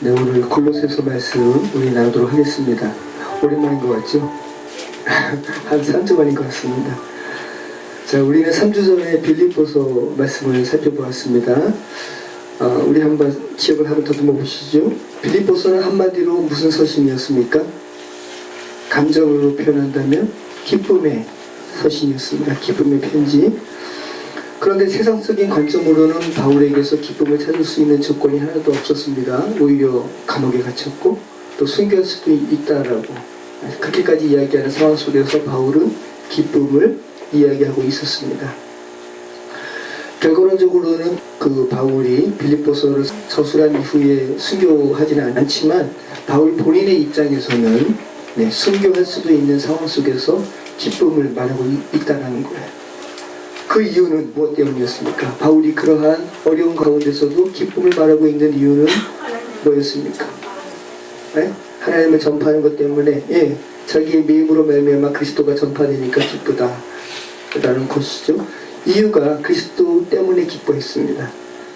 네, 오늘 골로새서 말씀 우리 나누도록 하겠습니다. 오랜만인 것 같죠? 한 3주 만인 것 같습니다. 자, 우리는 3주 전에 빌립보서 말씀을 살펴보았습니다. 우리 한번 기억을 한번 더듬어 보시죠. 빌립보서는 한마디로 무슨 서신이었습니까? 감정으로 표현한다면 기쁨의 서신이었습니다. 기쁨의 편지. 그런데 세상적인 관점으로는 바울에게서 기쁨을 찾을 수 있는 조건이 하나도 없었습니다. 오히려 감옥에 갇혔고 또 순교할 수도 있다라고 그렇게까지 이야기하는 상황 속에서 바울은 기쁨을 이야기하고 있었습니다. 결과론적으로는 그 바울이 빌립보서를 저술한 이후에 순교하지는 않지만 바울 본인의 입장에서는 순교할 수도 있는 상황 속에서 기쁨을 말하고 있다는 거예요. 그 이유는 무엇 때문이었습니까? 바울이 그러한 어려운 가운데서도 기쁨을 말하고 있는 이유는 뭐였습니까? 하나님을 전파하는 것 때문에 자기의 믿음으로 말미암아 그리스도가 전파되니까 기쁘다 라는 것이죠. 이유가 그리스도 때문에 기뻐했습니다.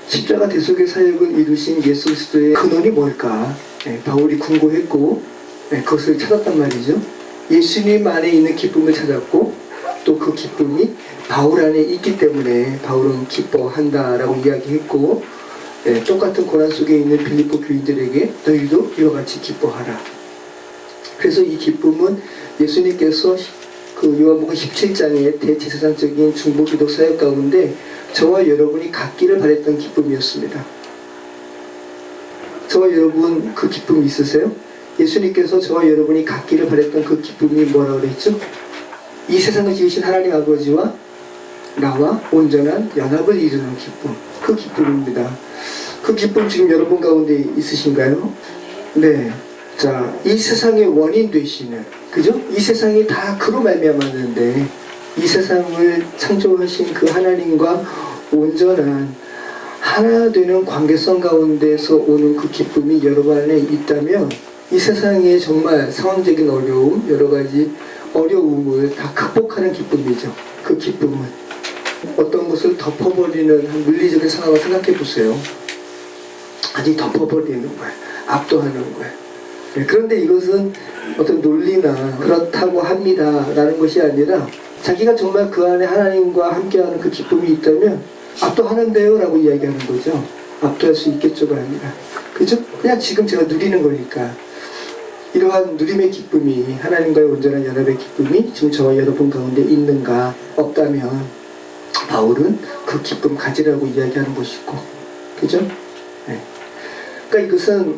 십자가 대속의 사역을 이루신 예수 그리스도의 근원이 뭘까? 바울이 궁금했고 그것을 찾았단 말이죠. 예수님 안에 있는 기쁨을 찾았고 또 그 기쁨이 바울 안에 있기 때문에 바울은 기뻐한다라고 이야기했고 똑같은 고난 속에 있는 빌립보 교인들에게 너희도 이와 같이 기뻐하라. 그래서 이 기쁨은 예수님께서 그 요한복음 17장의 대제사장적인 중보기도 사역 가운데 저와 여러분이 갖기를 바랬던 기쁨이었습니다. 저와 여러분 그 기쁨이 있으세요? 예수님께서 저와 여러분이 갖기를 바랬던 그 기쁨이 뭐라고 그랬죠? 이 세상을 지으신 하나님 아버지와 나와 온전한 연합을 이루는 기쁨, 그 기쁨입니다. 그 기쁨 지금 여러분 가운데 있으신가요? 네. 자, 이 세상의 원인 되시는, 그죠? 이 세상이 다 그로 말미암았는데 이 세상을 창조하신 그 하나님과 온전한 하나 되는 관계성 가운데서 오는 그 기쁨이 여러분 안에 있다면 이 세상에 정말 상황적인 어려움, 여러 가지 어려움을 다 극복하는 기쁨이죠. 그 기쁨은 어떤 것을 덮어버리는 한 물리적인 상황을 생각해 보세요. 아니 덮어버리는 거예요. 압도하는 거예요. 그런데 이것은 어떤 논리나 그렇다고 합니다 라는 것이 아니라 자기가 정말 그 안에 하나님과 함께하는 그 기쁨이 있다면 압도하는데요 라고 이야기하는 거죠. 압도할 수 있겠죠가 아니라, 그죠? 그냥 지금 제가 누리는 거니까. 이러한 누림의 기쁨이, 하나님과의 온전한 연합의 기쁨이 지금 저와 여러분 가운데 있는가? 없다면 바울은 그 기쁨 가지라고 이야기하는 것이고, 그죠? 그러니까 이것은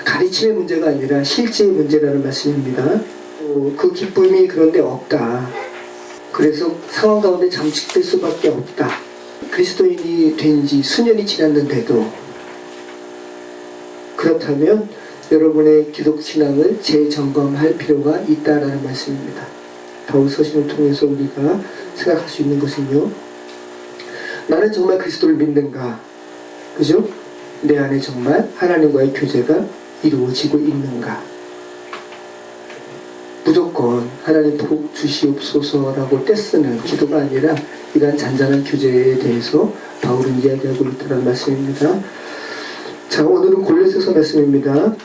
가르침의 문제가 아니라 실제의 문제라는 말씀입니다. 그 기쁨이 그런데 없다. 그래서 상황 가운데 잠식될 수밖에 없다. 그리스도인이 된 지 수년이 지났는데도 그렇다면 여러분의 기독신앙을 재점검할 필요가 있다라는 말씀입니다. 바울 서신을 통해서 우리가 생각할 수 있는 것은요, 나는 정말 그리스도를 믿는가? 그죠? 내 안에 정말 하나님과의 교제가 이루어지고 있는가? 무조건 하나님 복 주시옵소서라고 떼쓰는 기도가 아니라 이러한 잔잔한 교제에 대해서 바울은 이야기하고 있다는 말씀입니다. 자, 오늘은 골로새서 말씀입니다.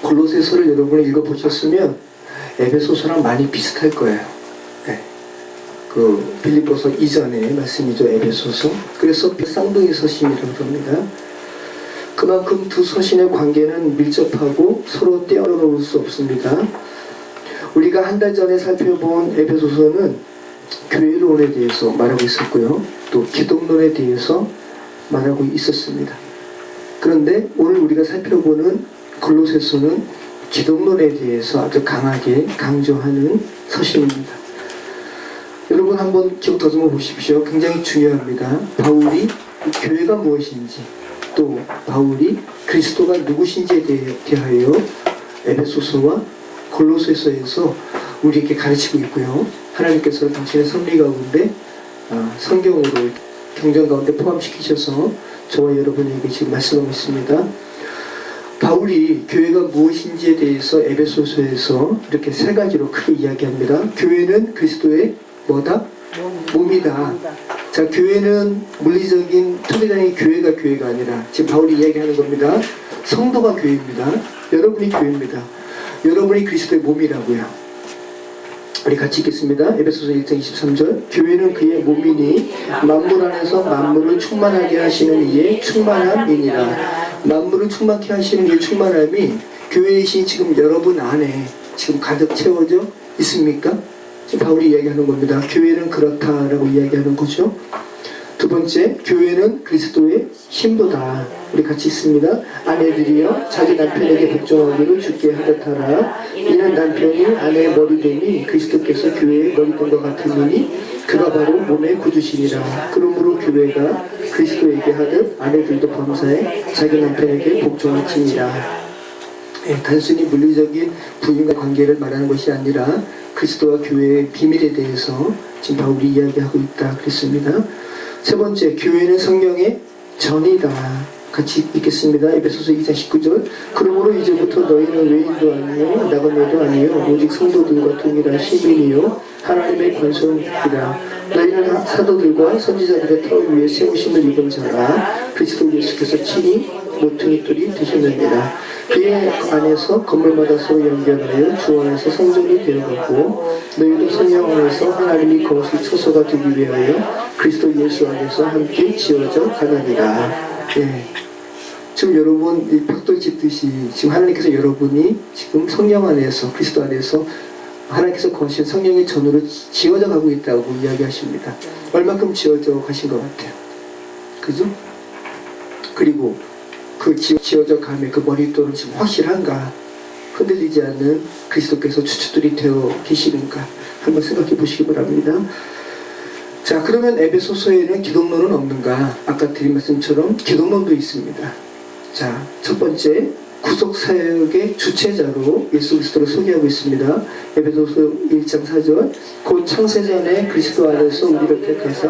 골로새서를 여러분이 읽어보셨으면 에베소서랑 많이 비슷할 거예요. 그 빌립보서 이전의 말씀이죠. 에베소서. 그래서 쌍둥이 서신이라고 합니다. 그만큼 두 서신의 관계는 밀접하고 서로 떼어놓을 수 없습니다. 우리가 한 달 전에 살펴본 에베소서는 교회론에 대해서 말하고 있었고요. 또 기독론에 대해서 말하고 있었습니다. 그런데 오늘 우리가 살펴보는 골로새서는 기독론에 대해서 아주 강하게 강조하는 서신입니다. 여러분 한번 기억 더듬어 보십시오. 굉장히 중요합니다. 바울이 교회가 무엇인지, 또 바울이 그리스도가 누구신지에 대하여 에베소서와 골로새서에서 우리에게 가르치고 있고요. 하나님께서는 당신의 섭리 가운데 성경으로 경전 가운데 포함시키셔서 저와 여러분에게 지금 말씀하고 있습니다. 바울이 교회가 무엇인지에 대해서 에베소서에서 이렇게 세 가지로 크게 이야기합니다. 교회는 그리스도의 뭐다? 몸이다. 자, 교회는 물리적인 토대장의 교회가 아니라 지금 바울이 이야기하는 겁니다. 성도가 교회입니다. 여러분이 교회입니다. 여러분이 그리스도의 몸이라고요. 우리 같이 읽겠습니다. 에베소서 1장 23절. 교회는 그의 몸이니 만물 안에서 만물을 충만하게 하시는 이의 충만함이니라. 만물을 충만케 하시는 이의 충만함이 교회이신 지금 여러분 안에 지금 가득 채워져 있습니까? 지금 바울이 이야기하는 겁니다. 교회는 그렇다라고 이야기하는 거죠. 두 번째, 교회는 그리스도의 신부다. 우리 같이 있습니다. 아내들이여 자기 남편에게 복종하기를 주께 하듯하라. 이는 남편이 아내의 머리됨이 그리스도께서 교회의 머리됨과 같으니 그가 바로 몸의 구주시니라. 그러므로 교회가 그리스도에게 하듯 아내들도 범사에 자기 남편에게 복종할지니라. 단순히 물리적인 부인과 관계를 말하는 것이 아니라 그리스도와 교회의 비밀에 대해서 지금 바울이 이야기하고 있다 그랬습니다. 세 번째, 교회는 성령의 전이다. 같이 읽겠습니다. 에베소서 2장 19절. 그러므로 이제부터 너희는 외인도 아니요 나그네도 아니요 오직 성도들과 동일한 시민이요 하나님의 권속이라. 너희는 사도들과 선지자들의 터 위에 세우심을 입은 자라. 그리스도 예수께서 친히 모퉁이 돌이 되셨느니라. 그의 안에서 건물마다 서로 연결하여 주 안에서 성전이 되어가고 너희도 성령 안에서 하나님이 거하실 초소가 되기 위하여 그리스도 예수 안에서 함께 지어져 가느니라. 지금 여러분 이 벽돌 짓듯이 지금 하나님께서 여러분이 지금 성령 안에서 그리스도 안에서 하나님께서 거하신 성령의 전으로 지어져 가고 있다고 이야기하십니다. 얼마큼 지어져 가신 것 같아요. 그죠? 그리고 그 지어져 감의 그 머릿돌은 지금 확실한가? 흔들리지 않는 그리스도께서 추추들이 되어 계시는가? 한번 생각해 보시기 바랍니다. 자, 그러면 에베소서에는 기독론은 없는가? 아까 드린 말씀처럼 기독론도 있습니다. 자, 첫 번째, 구속사역의 주체자로 예수 그리스도를 소개하고 있습니다. 에베소서 1장 4절. 곧 창세전에 그리스도 안에서 우리를 택하사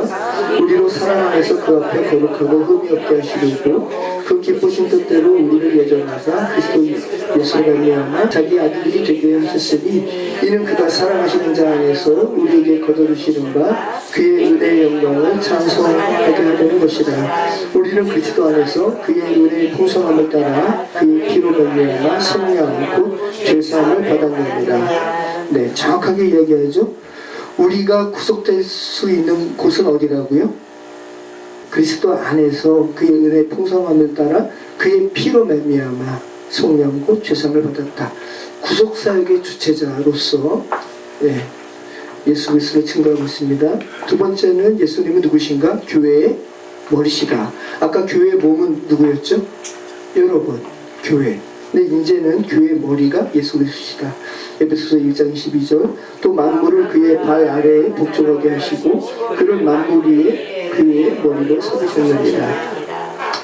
우리로 사랑 안에서 그 앞에 거룩하고 흠이 없게 하시려고 그 기쁘신 뜻대로 우리를 예정하사 그리스도 예수를 말미암아 자기 아들들이 되게 하셨으니 이는 그가 사랑하시는 자 안에서 우리에게 거둬주시는 바 그의 은혜의 영광을 찬송하게 하려는 것이다. 우리는 그리스도 안에서 그의 은혜의 풍성함을 따라 그의 피로 말미암아 성령 곧 죄사함을 받았느니라. 네, 정확하게 이야기하죠. 우리가 구속될 수 있는 곳은 어디라고요? 그리스도 안에서 그의 은혜의 풍성함을 따라 그의 피로 말미암아 성령 곧 죄사함을 받았다. 구속사역의 주체자로서 예수 그리스도를 증거하고 있습니다. 두 번째는 예수님은 누구신가? 교회의 머리시다. 아까 교회의 몸은 누구였죠? 여러분, 교회. 근데 이제는 교회의 머리가 예수 그리스도시다. 에베소서 1장 22절. 또 만물을 그의 발 아래에 복종하게 하시고 그를 만물 위에 그의 머리로 세우셨느니라.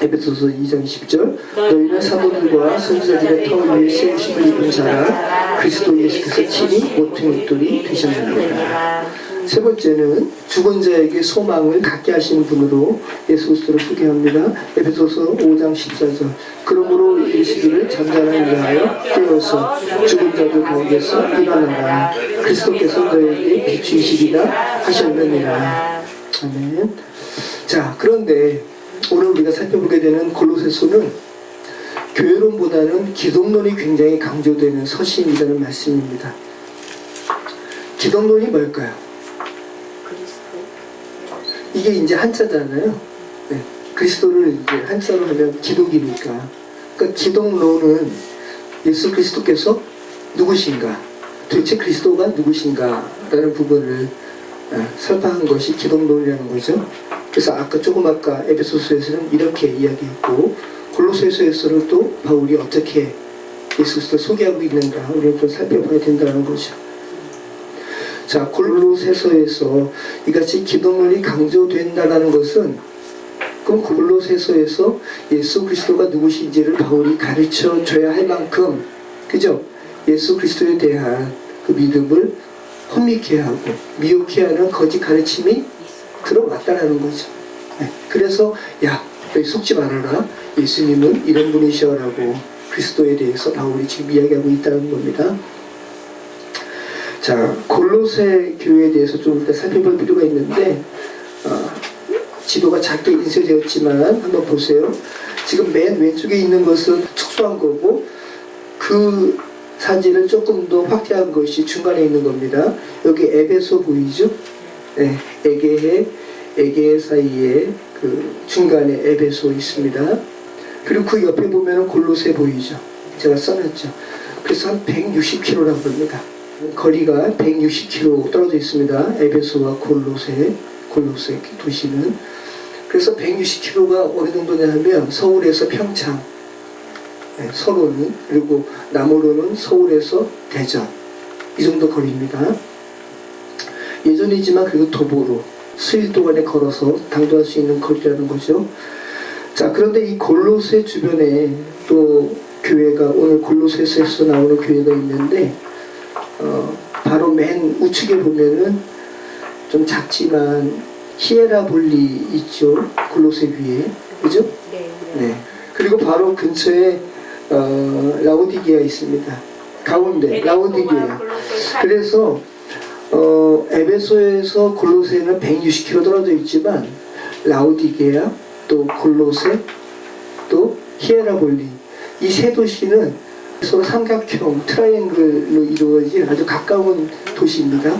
에베소서 2장 10절. 너희는 사도들과 선지자들의 터 위에 세우심을 입은 자라. 그리스도 예수께서 친히 모퉁이 돌이 되셨느니라. 세 번째는 죽은 자에게 소망을 갖게 하시는 분으로 예수 그리스도를 소개합니다. 에베소서 5장 14절. 그러므로 이르시기를 잠자는 위하여 깨어서 죽은 자들 가운데서 일어나라. 그리스도께서 너희에게 비추이시리라 하셨느니라. 아멘. 자, 그런데 오늘 우리가 살펴보게 되는 골로새서는 교회론보다는 기독론이 굉장히 강조되는 서신이라는 말씀입니다. 기독론이 뭘까요? 이게 이제 한자잖아요. 그리스도를 이제 한자로 하면 기독이니까. 그러니까 기독론은 예수 그리스도께서 누구신가? 도대체 그리스도가 누구신가라는 부분을 설파한 것이 기독론이라는 거죠. 그래서 아까 에베소서에서는 이렇게 이야기했고 골로새서에서는 또 바울이 어떻게 예수 그리스도를 소개하고 있는가 우리는 좀 살펴봐야 된다는 거죠. 자, 골로새서에서 이같이 기독론이 강조된다는 것은 그럼 골로새서에서 예수 그리스도가 누구신지를 바울이 가르쳐 줘야 할 만큼, 그죠? 예수 그리스도에 대한 그 믿음을 혼미케 하고 미혹해 하는 거짓 가르침이 들어왔다는 거죠. 그래서 너희 속지 말아라. 예수님은 이런 분이시라고 그리스도에 대해서 바울이 지금 이야기하고 있다는 겁니다. 자, 골로새 교회에 대해서 좀 일단 살펴볼 필요가 있는데 지도가 작게 인쇄되었지만 한번 보세요. 지금 맨 왼쪽에 있는 것은 축소한 거고 그 사진을 조금 더 확대한 것이 중간에 있는 겁니다. 여기 에베소 보이죠? 네, 에게해 사이에 그 중간에 에베소 있습니다. 그리고 그 옆에 보면은 골로새 보이죠? 제가 써놨죠. 그래서 한 160km라고 합니다. 거리가 160km 떨어져 있습니다. 에베소와 골로새 도시는. 그래서 160km가 어느 정도냐 하면 서울에서 평창, 서로는, 그리고 남으로는 서울에서 대전, 이 정도 거리입니다. 예전이지만 그래도 도보로 수일 동안에 걸어서 당도할 수 있는 거리라는 거죠. 자, 그런데 이 골로새 주변에 또 교회가, 오늘 골로새에서 나오는 교회가 있는데 바로 맨 우측에 보면은 좀 작지만 히에라볼리 있죠. 골로새 위에, 그죠? 네. 그리고 바로 근처에 라오디게아 있습니다. 가운데 라오디게아. 그래서 에베소에서 골로새는 160km 떨어져 있지만 라오디게아, 또 골로새, 또 히에라볼리, 이 세 도시는 서로 삼각형 트라이앵글로 이루어진 아주 가까운 도시입니다.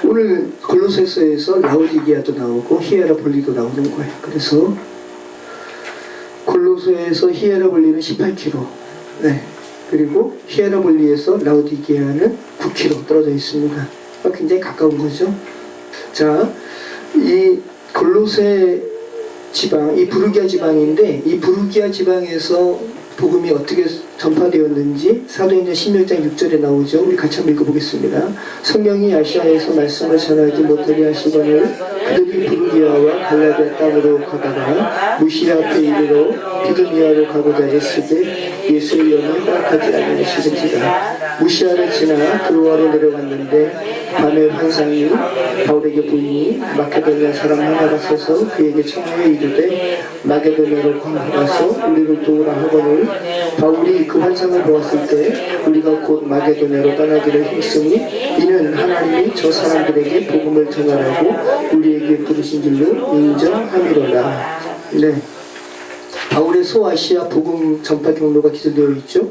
오늘 골로새서에서 라오디게아도 나오고 히에라볼리도 나오는 거예요. 그래서 골로새에서 히에라볼리는 18km, 네. 그리고 히에라볼리에서 라오디게아는 9km 떨어져 있습니다. 굉장히 가까운 거죠. 자, 이 골로새 지방, 이 부르기아 지방인데, 이 부르기아 지방에서 복음이 어떻게 전파되었는지 사도행전 16장 6절에 나오죠. 우리 같이 한번 읽어보겠습니다. 성령이 아시아에서 말씀을 전하지 못하게 하시거늘 그들이 부르기아와 갈라디아 땅으로 가다가 무시아 앞에 이르러 비두니아로 가고자 했으되 예수의 영이 허락하지 않으시는지라. 무시아를 지나 드로아로 내려갔는데 밤에 환상이 바울에게 보이니 마케도니아 사람 하나가 서서 그에게 청하여 이르되 마게도냐로 가서 우리를 도우라 하거늘 바울이 그 환상을 보았을 때 우리가 곧 마게도냐로 떠나기를 힘쓰니 이는 하나님이 저 사람들에게 복음을 전하라고 우리에게 부르신 줄로 인정함이로라. 네, 바울의 소아시아 복음 전파 경로가 기술되어 있죠.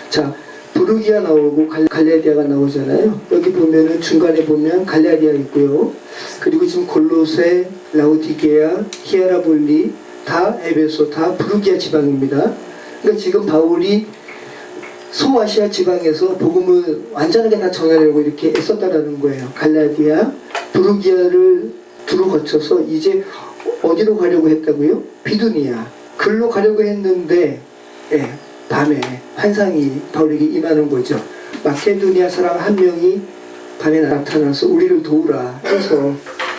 자, 부르기아 나오고 갈라디아가 나오잖아요. 여기 보면은 중간에 보면 갈라디아 있고요. 그리고 지금 골로새, 라오디게아, 히에라볼리, 다 에베소, 다 부르기아 지방입니다. 그러니까 지금 바울이 소아시아 지방에서 복음을 완전하게 다 전하려고 이렇게 애썼다라는 거예요. 갈라디아, 부르기아를 두루 거쳐서 이제 어디로 가려고 했다고요? 비두니아. 글로 가려고 했는데 밤에 환상이 바울에게 임하는 거죠. 마케도니아 사람 한 명이 밤에 나타나서 우리를 도우라 해서,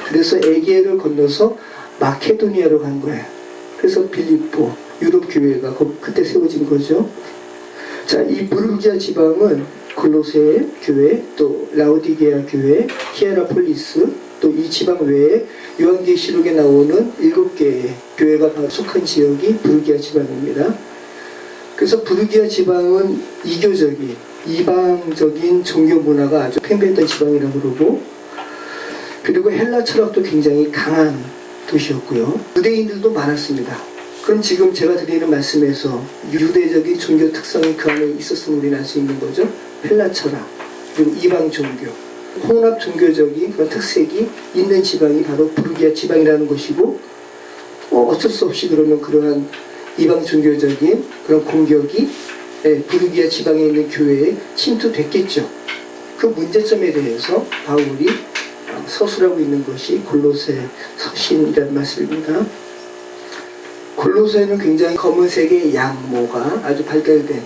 그래서 에게를 건너서 마케도니아로 간 거예요. 그래서 빌립보 유럽 교회가 그때 세워진 거죠. 자, 이 부르기아 지방은 골로새 교회, 또 라오디게아 교회, 히에라폴리스, 또 이 지방 외에 요한계시록에 나오는 7개의 교회가 속한 지역이 부르기아 지방입니다. 그래서 부르기아 지방은 이교적인, 이방적인 종교 문화가 아주 팽배했던 지방이라고 그러고, 그리고 헬라 철학도 굉장히 강한 도시였고요. 유대인들도 많았습니다. 그럼 지금 제가 드리는 말씀에서 유대적인 종교 특성이 그 안에 있었음을 우리는 알 수 있는 거죠. 헬라 철학, 그리고 이방 종교, 혼합 종교적인 그런 특색이 있는 지방이 바로 부르기아 지방이라는 것이고, 어쩔 수 없이 그러면 그러한 이방 종교적인 그런 공격이 부르기아 지방에 있는 교회에 침투됐겠죠. 그 문제점에 대해서 바울이 서술하고 있는 것이 골로새 서신이라는 말씀입니다. 골로새는 굉장히 검은색의 양모가 아주 발달된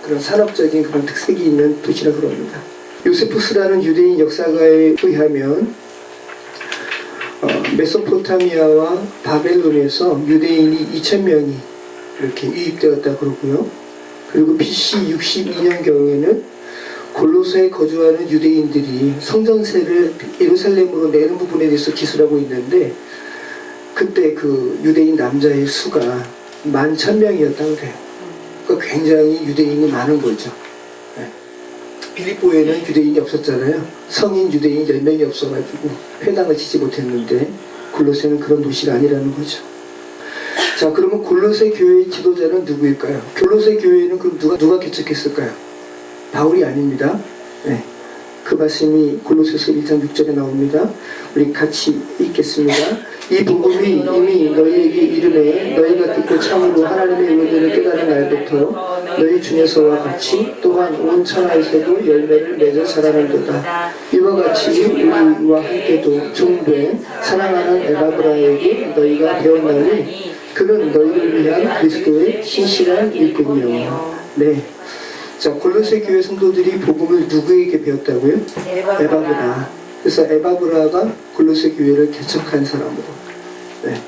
그런 산업적인 그런 특색이 있는 도시라고 합니다. 요세푸스라는 유대인 역사가에 의하면 메소포타미아와 바벨론에서 유대인이 2000명이 이렇게 유입되었다 그러고요. 그리고 BC 62년경에는 골로새에 거주하는 유대인들이 성전세를 예루살렘으로 내는 부분에 대해서 기술하고 있는데, 그때 그 유대인 남자의 수가 11,000명이었다고 그래요. 그러니까 굉장히 유대인이 많은 거죠. 빌립보에는 유대인이 없었잖아요. 성인 유대인 10명이 없어가지고 회당을 짓지 못했는데 골로새는 그런 도시가 아니라는 거죠. 자, 그러면 골로새 교회의 지도자는 누구일까요? 골로새 교회는 그럼 누가 개척했을까요? 바울이 아닙니다. 네. 그 말씀이 골로새서 1장 6절에 나옵니다. 우리 같이 읽겠습니다. 이 복음이 이미 너희에게 이르매 너희가 듣고 참으로 하나님의 은혜를 깨달은 날부터 너희 중에서와 같이 또한 온 천하에서도 열매를 맺어 자라는도다. 이와 같이 우리와 함께도 종된 사랑하는 에바브라에게 너희가 배웠나니 그는 너희를 위한 그리스도의 신실한 일꾼이요. 네. 자, 골로새 교회 성도들이 복음을 누구에게 배웠다고요? 에바브라. 그래서 에바브라가 골로새 교회를 개척한 사람으로. 네.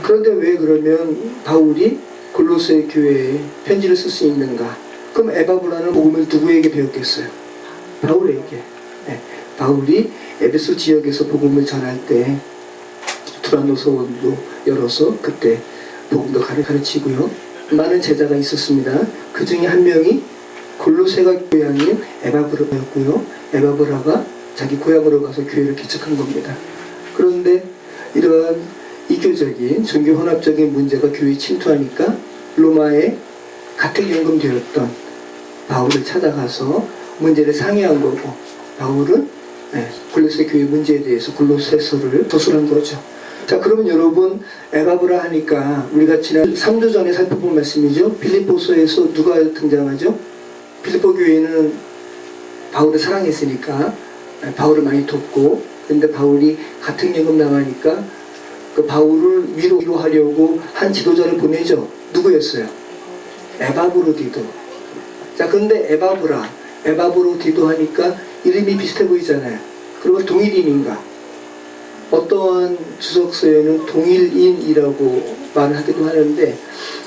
그런데 왜 그러면 바울이 골로새 교회에 편지를 쓸 수 있는가? 그럼 에바브라는 복음을 누구에게 배웠겠어요? 바울에게. 네. 바울이 에베소 지역에서 복음을 전할 때 두란노서원도 열어서 그때 복음도 가르치고요. 많은 제자가 있었습니다. 그 중에 한 명이 골로새가 고향인 에바브라였고요. 에바브라가 자기 고향으로 가서 교회를 개척한 겁니다. 그런데 이러한 이교적인 종교 혼합적인 문제가 교회에 침투하니까 로마의 가택연금되었던 바울을 찾아가서 문제를 상의한 거고, 바울은 골로새 교회 문제에 대해서 골로새서를 서술한 거죠. 자, 그러면 여러분, 에바브라 하니까 우리가 지난 3주 전에 살펴본 말씀이죠. 빌립보서에서 누가 등장하죠? 빌립보 교회는 바울을 사랑했으니까 바울을 많이 돕고, 그런데 바울이 가택연금 당하니까 그 바울을 위로하려고 한 지도자를 보내죠. 누구였어요? 에바브로디도. 자, 근데 에바브로디도 하니까 이름이 비슷해 보이잖아요. 그리고 동일인인가? 어떤 주석서에는 동일인이라고 말하기도 하는데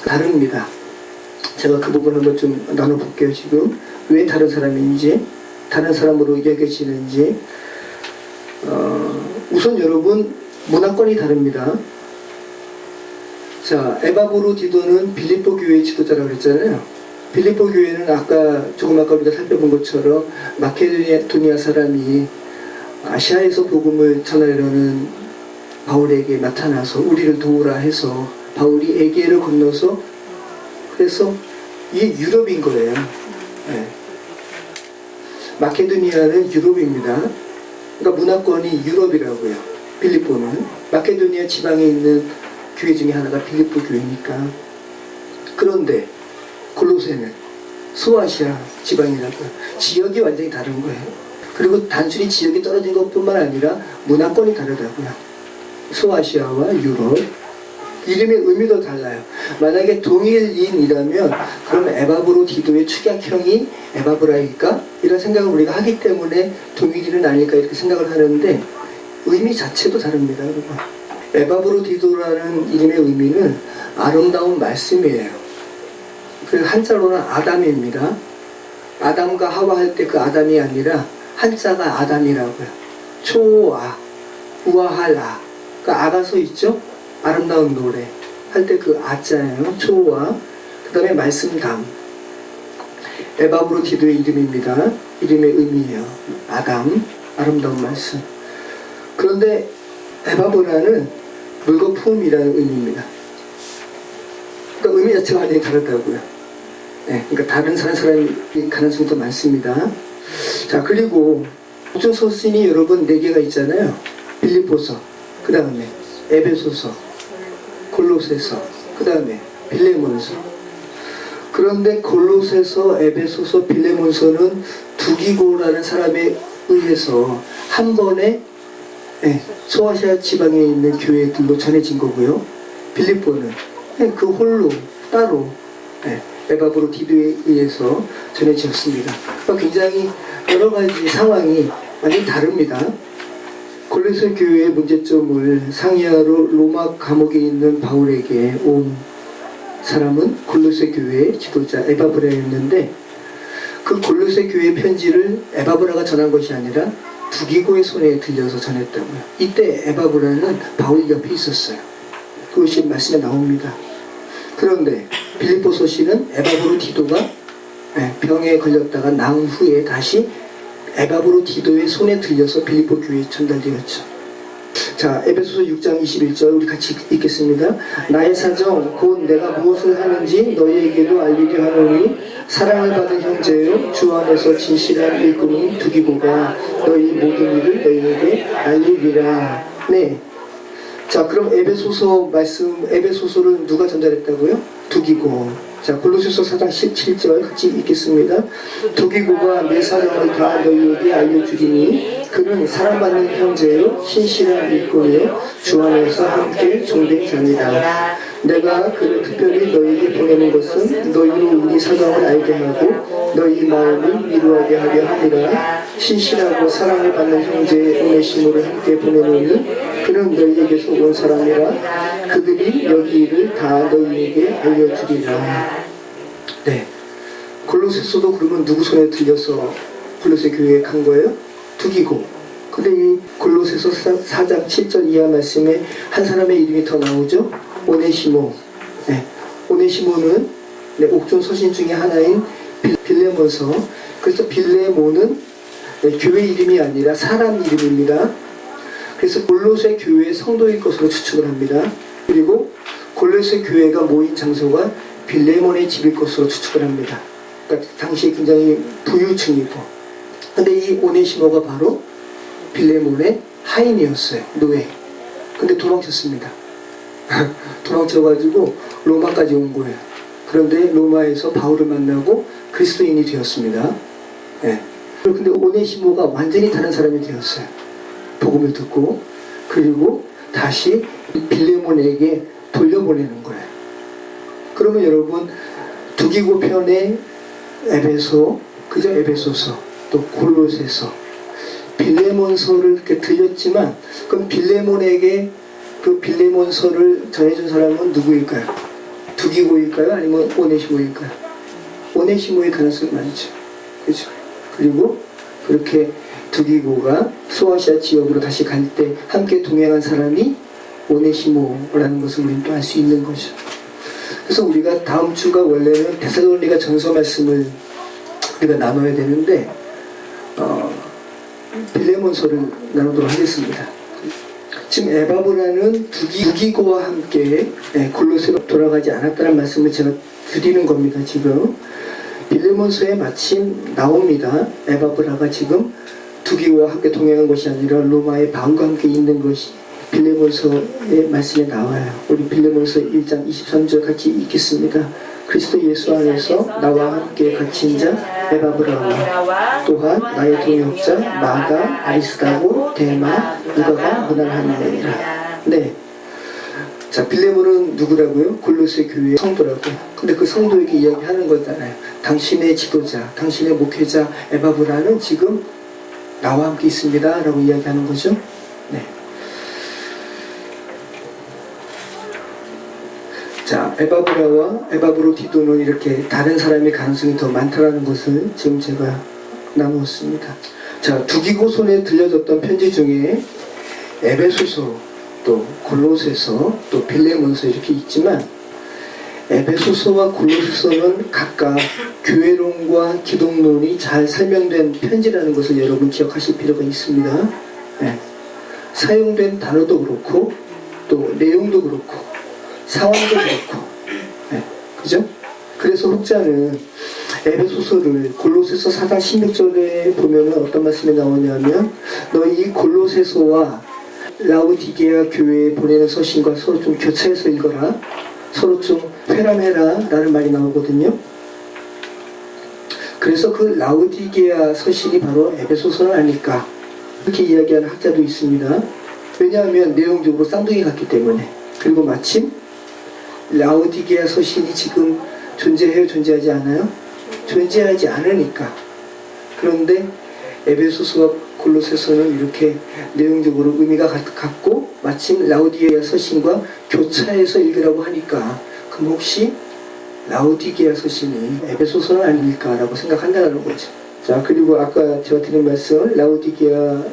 다릅니다. 제가 그 부분 한번 좀 나눠볼게요. 지금 왜 다른 사람인지, 다른 사람으로 여겨지는지. 우선 여러분, 문화권이 다릅니다. 자, 에바브로디도는 빌립보 교회의 지도자라고 했잖아요. 빌립보 교회는 조금 아까 우리가 살펴본 것처럼 마케도니아 사람이 아시아에서 복음을 전하려는 바울에게 나타나서 우리를 도우라 해서 바울이 에게를 건너서, 그래서 이게 유럽인 거예요. 네. 마케도니아는 유럽입니다. 그러니까 문화권이 유럽이라고요. 빌립보는 마케도니아 지방에 있는 교회 중에 하나가 빌립보 교회니까. 그런데 골로새는 소아시아 지방이라고요. 지역이 완전히 다른 거예요. 그리고 단순히 지역이 떨어진 것뿐만 아니라 문화권이 다르다고요. 소아시아와 유럽. 이름의 의미도 달라요. 만약에 동일인이라면 그럼 에바브로디도의 축약형이 에바브라일까? 이런 생각을 우리가 하기 때문에 동일인은 아닐까 이렇게 생각을 하는데 의미 자체도 다릅니다. 여러분. 에바브로디도라는 이름의 의미는 아름다운 말씀이에요. 그 한자로는 아담입니다. 아담과 하와 할 때 그 아담이 아니라 한자가 아담이라고요. 초아, 우아할 아. 그 아가 서 있죠? 아름다운 노래 할 때 그 아자예요. 초아. 그 다음에 말씀담. 에바브로디도의 이름입니다. 이름의 의미예요. 아담, 아름다운 말씀. 그런데 에바브라는 물거품이라는 의미입니다. 그러니까 의미 자체가 완전히 다르다고요. 네, 그러니까 다른 사람이 가능성이 더 많습니다. 자, 그리고 복중서신이 여러분 4개가 있잖아요. 빌립보서, 그 다음에 에베소서, 골로새서, 그 다음에 빌레몬서. 그런데 골로새서, 에베소서, 빌레몬서는 두기고라는 사람에 의해서 한 번에 소아시아 지방에 있는 교회들로 전해진 거고요. 빌립보는 그 홀로 따로 에바브로디도에 의해서 전해졌습니다. 그러니까 굉장히 여러 가지 상황이 완전히 다릅니다. 골로새 교회의 문제점을 상의하러 로마 감옥에 있는 바울에게 온 사람은 골로새 교회의 지도자 에바브라였는데, 그 골로새 교회 편지를 에바브라가 전한 것이 아니라 두기고의 손에 들려서 전했다고요. 이때 에바브라는 바울 옆에 있었어요. 그것이 말씀에 나옵니다. 그런데 빌립보서신은 에바브로디도가 병에 걸렸다가 나은 후에 다시 에바브로디도의 손에 들려서 빌립보 교회에 전달되었죠. 자, 에베소서 6장 21절 우리 같이 읽겠습니다. 나의 사정 곧 내가 무엇을 하는지 너희에게도 알리려 하노니 사랑을 받은 형제여 주 안에서 진실한 일꾼인 두기고가 너희 모든 일을 너희에게 알리리라. 네. 자, 그럼 에베소서 말씀, 에베소서를 누가 전달했다고요? 두기고. 자, 골로새서 4장 17절 같이 읽겠습니다. 두기고가 내 사랑을 다 너희에게 알려주리니 그는 사랑받는 형제요 신실한 일꾼이요 주 안에서 함께 종된 자입니다. 내가 그를 특별히 너희에게 보내는 것은 너희로 우리 사정을 알게 하고 너희 마음을 위로하게 하려 함이라. 신실하고 사랑을 받는 형제 오네시모를 함께 보내노니 그는 너희에게서 온 사람이라. 그들이 여기 일을 다 너희에게 알려주리라. 네, 골로새서도 그러면 누구 손에 들려서 골로새 교회에 간 거예요? 두기고. 근데 이 골로새서 4장 7절 이하 말씀에 한 사람의 이름이 더 나오죠? 오네시모. 네, 오네시모는 네, 옥존 서신 중에 하나인 빌레몬서. 그래서 빌레몬은 네, 교회 이름이 아니라 사람 이름입니다. 그래서 골로새 교회의 성도일 것으로 추측을 합니다. 그리고 골로새 교회가 모인 장소가 빌레몬의 집일 것으로 추측을 합니다. 그러니까 당시에 굉장히 부유층이고. 근데 이 오네시모가 바로 빌레몬의 하인이었어요. 노예. 근데 도망쳤습니다. 도망쳐가지고 로마까지 온 거예요. 그런데 로마에서 바울을 만나고 그리스도인이 되었습니다. 네. 근데 오네시모가 완전히 다른 사람이 되었어요. 복음을 듣고. 그리고 다시 빌레몬에게 돌려보내는 거예요. 그러면 여러분 두기고 편의 에베소, 그죠? 에베소서, 또 골로새서, 빌레몬서를 이렇게 들렸지만 그럼 빌레몬에게 그 빌레몬서를 전해준 사람은 누구일까요? 두기고일까요? 아니면 오네시모일까요? 오네시모의 가능성이 많죠. 그죠? 그리고 그렇게 두기고가 소아시아 지역으로 다시 갈 때 함께 동행한 사람이 오네시모라는 것을 우리는 또 알 수 있는 거죠. 그래서 우리가 다음 주가 원래는 데살로니가 전서 말씀을 우리가 나눠야 되는데 빌레몬서를 나누도록 하겠습니다. 지금 에바브라는 두기고와 함께 골로새로 돌아가지 않았다는 말씀을 제가 드리는 겁니다. 지금 빌레몬서에 마침 나옵니다. 에바브라가 지금 두기고와 함께 동행한 것이 아니라 로마의 바울과 함께 있는 것이 빌레몬서의 말씀에 나와요. 우리 빌레몬서 1장 23절 같이 읽겠습니다. 그리스도 예수 안에서 나와 함께 갇힌 자 에바브라와 또한 나의 동역자 마가, 아리스다고, 데마, 누가가 무난하니라. 네. 자, 빌레몬은 누구라고요? 골로새 교회의 성도라고요. 근데 그 성도에게 이야기하는 거잖아요. 당신의 지도자, 당신의 목회자 에바브라는 지금 나와 함께 있습니다 라고 이야기하는 거죠. 네. 자, 에바브라와 에바브로디도는 이렇게 다른 사람의 가능성이 더 많다라는 것을 지금 제가 나누었습니다. 자, 두기고 손에 들려졌던 편지 중에 에베소서, 또 골로새서, 또 빌레몬서 이렇게 있지만 에베소서와 골로새서는 각각 교회론과 기독론이 잘 설명된 편지라는 것을 여러분 기억하실 필요가 있습니다. 네. 사용된 단어도 그렇고 또 내용도 그렇고 상황도 그렇고 네. 그죠? 그래서 혹자는 에베소서를 골로새서 4장 16절에 보면 어떤 말씀이 나오냐면 너희 골로새서와 라우디게아 교회에 보내는 서신과 서로 좀 교차해서 읽어라, 서로 좀 회람해라 라는 말이 나오거든요. 그래서 그 라우디게아 서신이 바로 에베소서는 아닐까 이렇게 이야기하는 학자도 있습니다. 왜냐하면 내용적으로 쌍둥이 같기 때문에. 그리고 마침 라우디게아 서신이 지금 존재해요? 존재하지 않아요? 존재하지 않으니까. 그런데 에베소서와 골로새서는 이렇게 내용적으로 의미가 같고 마침 라우디게아 서신과 교차해서 읽으라고 하니까 그럼 혹시 라우디게아 서신이 에베소서는 아닐까라고 생각한다는 거죠. 자, 그리고 아까 제가 드린 말씀 라우디게아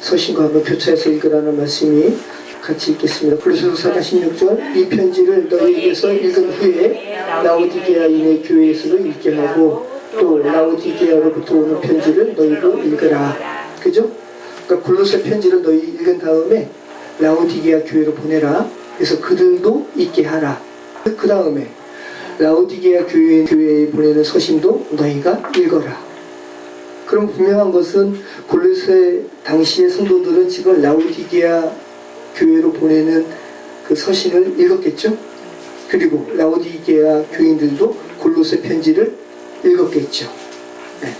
서신과 한번 교차해서 읽으라는 말씀이 같이 읽겠습니다. 골로새서 4장 16절 이 편지를 너희에게서 읽은 후에 라우디게아인의 교회에서도 읽게 하고 또 라우디게아로부터 오는 편지를 너희도 읽으라. 그죠? 그러니까 골로새 편지를 너희 읽은 다음에 라오디게아 교회로 보내라. 그래서 그들도 있게 하라. 그 다음에 라오디게아 교회에 보내는 서신도 너희가 읽어라. 그럼 분명한 것은 골로새 당시의 성도들은 지금 라오디게아 교회로 보내는 그 서신을 읽었겠죠. 그리고 라오디게아 교인들도 골로새 편지를 읽었겠죠. 네.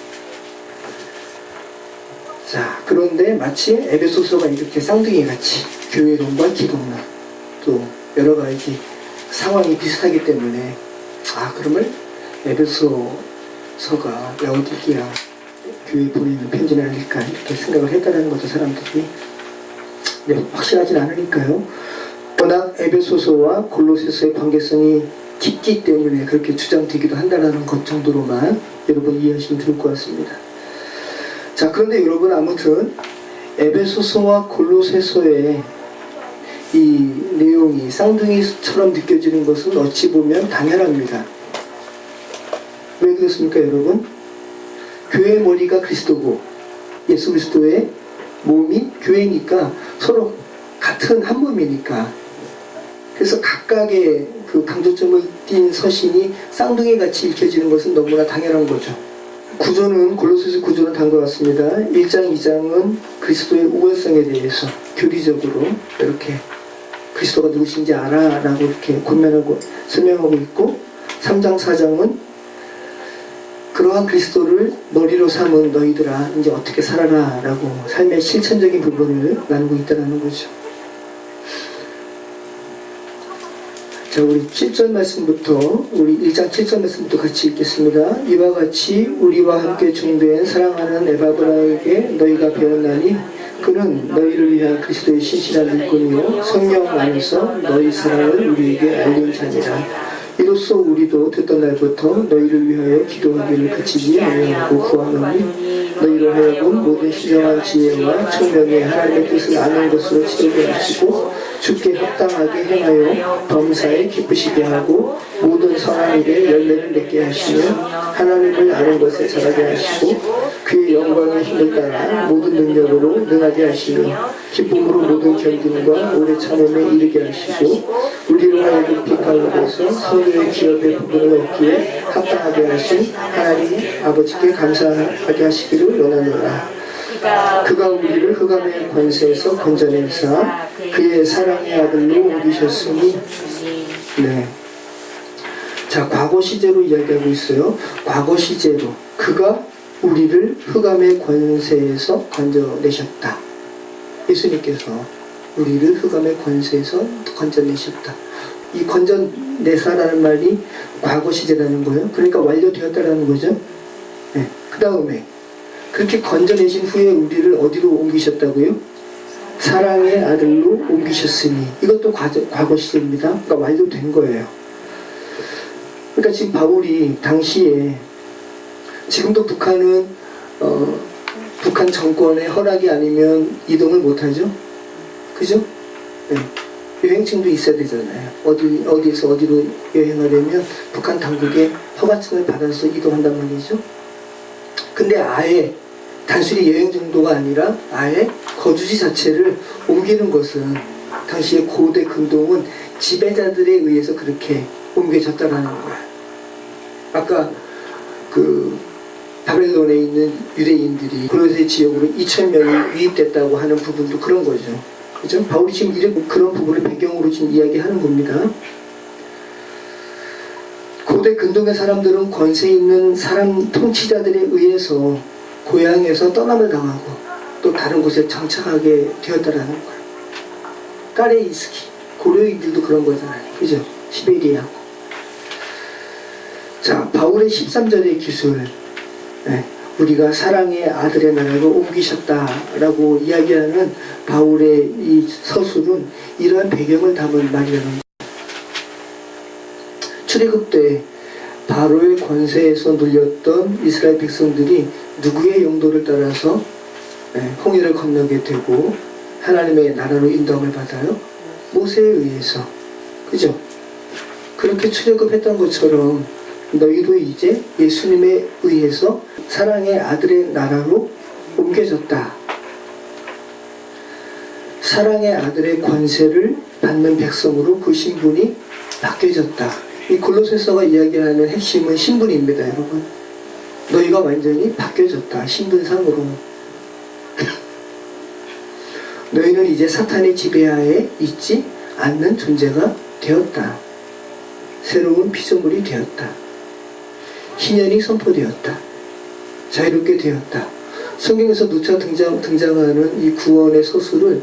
자, 그런데 마치 에베소서가 이렇게 쌍둥이같이 교회론과 기독론 또 여러 가지 상황이 비슷하기 때문에 그러면 에베소서가 라오디게아 교회에 보내는 편지는 아닐까 이렇게 생각을 했다는 거죠. 사람들이. 네, 확실하진 않으니까요. 워낙 에베소서와 골로새서의 관계성이 깊기 때문에 그렇게 주장되기도 한다는 것 정도로만 여러분 이해하시면 좋을 것 같습니다. 자, 그런데 여러분 아무튼 에베소서와 골로새서의 이 내용이 쌍둥이처럼 느껴지는 것은 어찌 보면 당연합니다. 왜 그렇습니까, 여러분? 교회의 머리가 그리스도고 예수 그리스도의 몸이 교회니까 서로 같은 한 몸이니까, 그래서 각각의 그 강조점을 띈 서신이 쌍둥이같이 읽혀지는 것은 너무나 당연한 거죠. 구조는 골로새서 구조는 다음과 같습니다. 1장, 2장은 그리스도의 우월성에 대해서 교리적으로 이렇게 그리스도가 누구신지 알아 라고 이렇게 권면하고 설명하고 있고, 3장, 4장은 그러한 그리스도를 머리로 삼은 너희들아 이제 어떻게 살아라 라고 삶의 실천적인 부분을 나누고 있다는 거죠. 자, 우리 7절 말씀부터, 우리 1장 7절 말씀부터 같이 읽겠습니다. 이와 같이 우리와 함께 중보한 사랑하는 에바브라에게 너희가 배웠나니 그는 너희를 위한 그리스도의 신실한 일꾼이요 성령 안에서 너희 사랑을 우리에게 알린 자니라. 이로써 우리도 듣던 날부터 너희를 위하여 기도하기를 그치지 아니하고 구하노니 너희로 하여금 모든 신령한 지혜와 청명의 하나님의 뜻을 아는 것으로 채우게 하시고 주께 합당하게 행하여 범사에 기쁘시게 하고 모든 선한 일에 열매를 맺게 하시며 하나님을 아는 것에 자라게 하시고 그의 영광의 힘을 따라 모든 능력으로 능하게 하시며 기쁨으로 모든 견딤과 오래 참음에 이르게 하시고 우리로 하여금 빛 가운데서 성령의 기업의 부분을 얻기에 합당하게 하신 하나님 아버지께 감사하게 하시기를 원하노라. 그가 우리를 흑암의 권세에서 건져내사 그의 사랑의 아들로 옮기셨으니. 네. 자, 과거 시제로 이야기하고 있어요. 과거 시제로 그가 우리를 흑암의 권세에서 건져내셨다. 예수님께서 우리를 흑암의 권세에서 건져내셨다. 이 건져내사라는 말이 과거 시제라는 거예요. 그러니까 완료되었다라는 거죠. 네. 그 다음에 그렇게 건져내신 후에 우리를 어디로 옮기셨다고요? 사랑의 아들로 옮기셨으니. 이것도 과거 시제입니다. 그러니까 완료된 거예요. 그러니까 지금 바울이 당시에, 지금도 북한은 북한 정권의 허락이 아니면 이동을 못하죠. 그죠? 네. 여행증도 있어야 되잖아요. 어디에서 어디로 여행하려면 북한 당국의 허가증을 받아서 이동한단 말이죠. 근데 아예 단순히 여행 정도가 아니라 아예 거주지 자체를 옮기는 것은 당시의 고대 근동은 지배자들에 의해서 그렇게 옮겨졌다라는 거야. 아까 그 바벨론에 있는 유대인들이 골로새 지역으로 2,000명이 유입됐다고 하는 부분도 그런 거죠. 그죠? 바울이 지금 그런 부분을 배경으로 지금 이야기하는 겁니다. 고대 근동의 사람들은 권세 있는 사람 통치자들에 의해서 고향에서 떠남을 당하고 또 다른 곳에 정착하게 되었다라는 거예요. 까레이스키, 고려인들도 그런 거잖아요. 그죠? 시베리아고. 자, 바울의 13절의 기술. 네, 우리가 사랑의 아들의 나라로 옮기셨다라고 이야기하는 바울의 이 서술은 이러한 배경을 담은 말이라는 거예요. 출애굽 때 바로의 권세에서 눌렸던 이스라엘 백성들이 누구의 용도를 따라서 홍해를 건너게 되고 하나님의 나라로 인도함을 받아요? 모세에 의해서. 그죠? 그렇게 출애굽했던 것처럼 너희도 이제 예수님에 의해서 사랑의 아들의 나라로 옮겨졌다. 사랑의 아들의 권세를 받는 백성으로 그 신분이 바뀌어졌다. 이 골로새서가 이야기하는 핵심은 신분입니다, 여러분. 너희가 완전히 바뀌어졌다, 신분상으로. 너희는 이제 사탄의 지배하에 있지 않는 존재가 되었다. 새로운 피조물이 되었다. 희년이 선포되었다. 자유롭게 되었다. 성경에서 누차 등장하는 이 구원의 서술을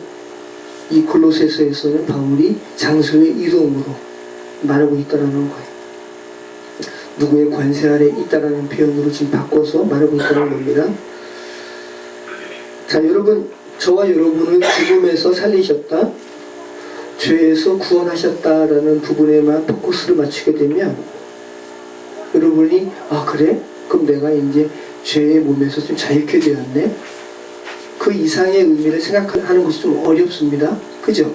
이 골로새서에서는 바울이 장소의 이동으로 말하고 있다는 거예요. 누구의 권세 아래 있다라는 표현으로 지금 바꿔서 말하고 있다는 겁니다. 자, 여러분, 저와 여러분을 죽음에서 살리셨다, 죄에서 구원하셨다라는 부분에만 포커스를 맞추게 되면 여러분이 아 그래? 그럼 내가 이제 죄의 몸에서 좀 자유케 되었네? 그 이상의 의미를 생각하는 것이 좀 어렵습니다. 그죠?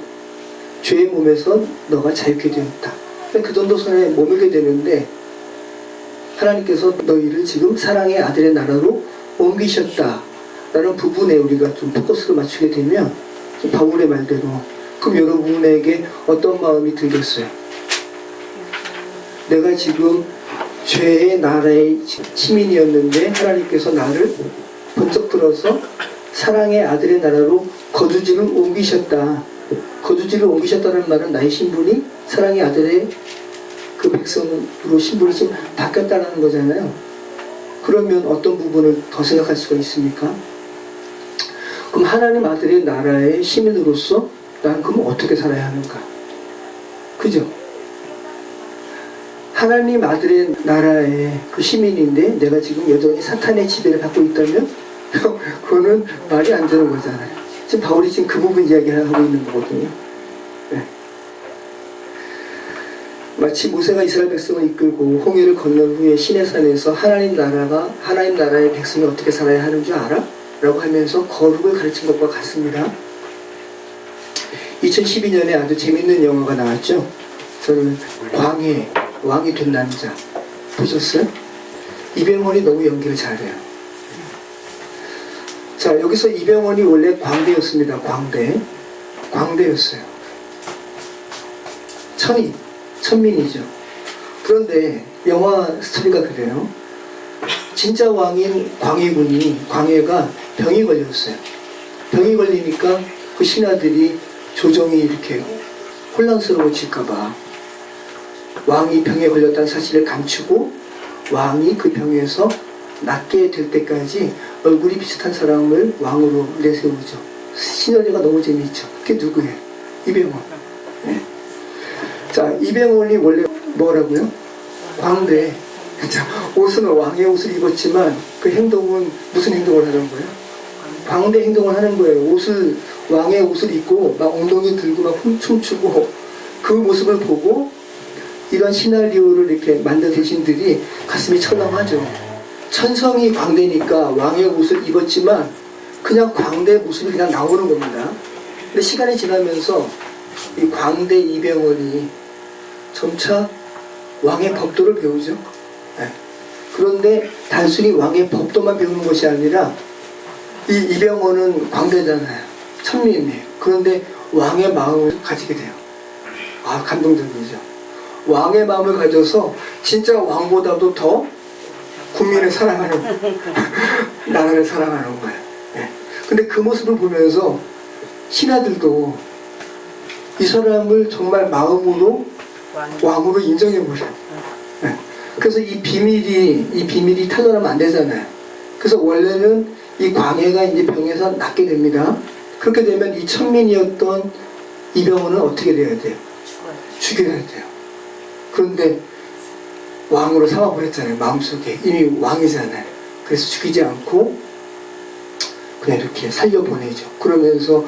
죄의 몸에서 너가 자유케 되었다. 그 정도 선에 머물게 되는데 하나님께서 너희를 지금 사랑의 아들의 나라로 옮기셨다 라는 부분에 우리가 좀 포커스를 맞추게 되면 바울의 말대로 그럼 여러분에게 어떤 마음이 들겠어요? 내가 지금 죄의 나라의 시민이었는데 하나님께서 나를 번쩍 들어서 사랑의 아들의 나라로 거두지를 옮기셨다. 거두지를 옮기셨다는 말은 나의 신분이 사랑의 아들의 그 백성으로 신분이 지금 바뀌었다는 거잖아요. 그러면 어떤 부분을 더 생각할 수가 있습니까? 그럼 하나님 아들의 나라의 시민으로서 난 그럼 어떻게 살아야 하는가? 그죠? 하나님 아들의 나라의 그 시민인데 내가 지금 여전히 사탄의 지배를 받고 있다면 그거는 말이 안 되는 거잖아요. 지금 바울이 지금 그 부분 이야기하고 있는 거거든요. 네. 마치 모세가 이스라엘 백성을 이끌고 홍해를 건넌 후에 시내산에서 하나님 나라의 백성이 어떻게 살아야 하는 줄 알아? 라고 하면서 거룩을 가르친 것과 같습니다. 2012년에 아주 재밌는 영화가 나왔죠. 저는 광해, 왕이 된 남자 보셨어요? 이병헌이 너무 연기를 잘해요. 자, 여기서 이병헌이 원래 광대였습니다. 광대였어요. 천민이죠. 그런데 영화 스토리가 그래요. 진짜 왕인 광해가 병이 걸렸어요. 병이 걸리니까 그 신하들이 조정이 이렇게 혼란스러워질까봐 왕이 병에 걸렸다는 사실을 감추고 왕이 그 병에서 낫게 될 때까지 얼굴이 비슷한 사람을 왕으로 내세우죠. 시나리오가 너무 재미있죠. 그게 누구예요? 이병헌. 네. 자, 이병헌이 원래 뭐라고요? 광대. 자, 옷은 왕의 옷을 입었지만 그 행동은 무슨 행동을 하는 거예요? 광대 행동을 하는 거예요. 왕의 옷을 입고 막 엉덩이 들고 막 춤추고 그 모습을 보고 이런 시나리오를 이렇게 만든 대신들이 가슴이 철렁하죠. 천성이 광대니까 왕의 옷을 입었지만 그냥 광대 모습이 그냥 나오는 겁니다. 근데 시간이 지나면서 이 광대 이병헌이 점차 왕의 법도를 배우죠. 네. 그런데 단순히 왕의 법도만 배우는 것이 아니라 이 이병헌은 광대잖아요. 천민이에요. 그런데 왕의 마음을 가지게 돼요. 아, 감동적이죠. 왕의 마음을 가져서 진짜 왕보다도 더 국민을 사랑하는 나라를 사랑하는 거예요. 네. 근데 그 모습을 보면서 신하들도 이 사람을 정말 마음으로 왕으로 인정해버려요. 네. 그래서 이 비밀이 탄로나면 안 되잖아요. 그래서 원래는 이 광해가 이제 병에서 낫게 됩니다. 그렇게 되면 이 천민이었던 이병헌은 어떻게 돼야 돼요? 죽여야 돼요. 그런데 왕으로 삼아버렸잖아요. 마음속에 이미 왕이잖아요. 그래서 죽이지 않고 그냥 이렇게 살려보내죠. 그러면서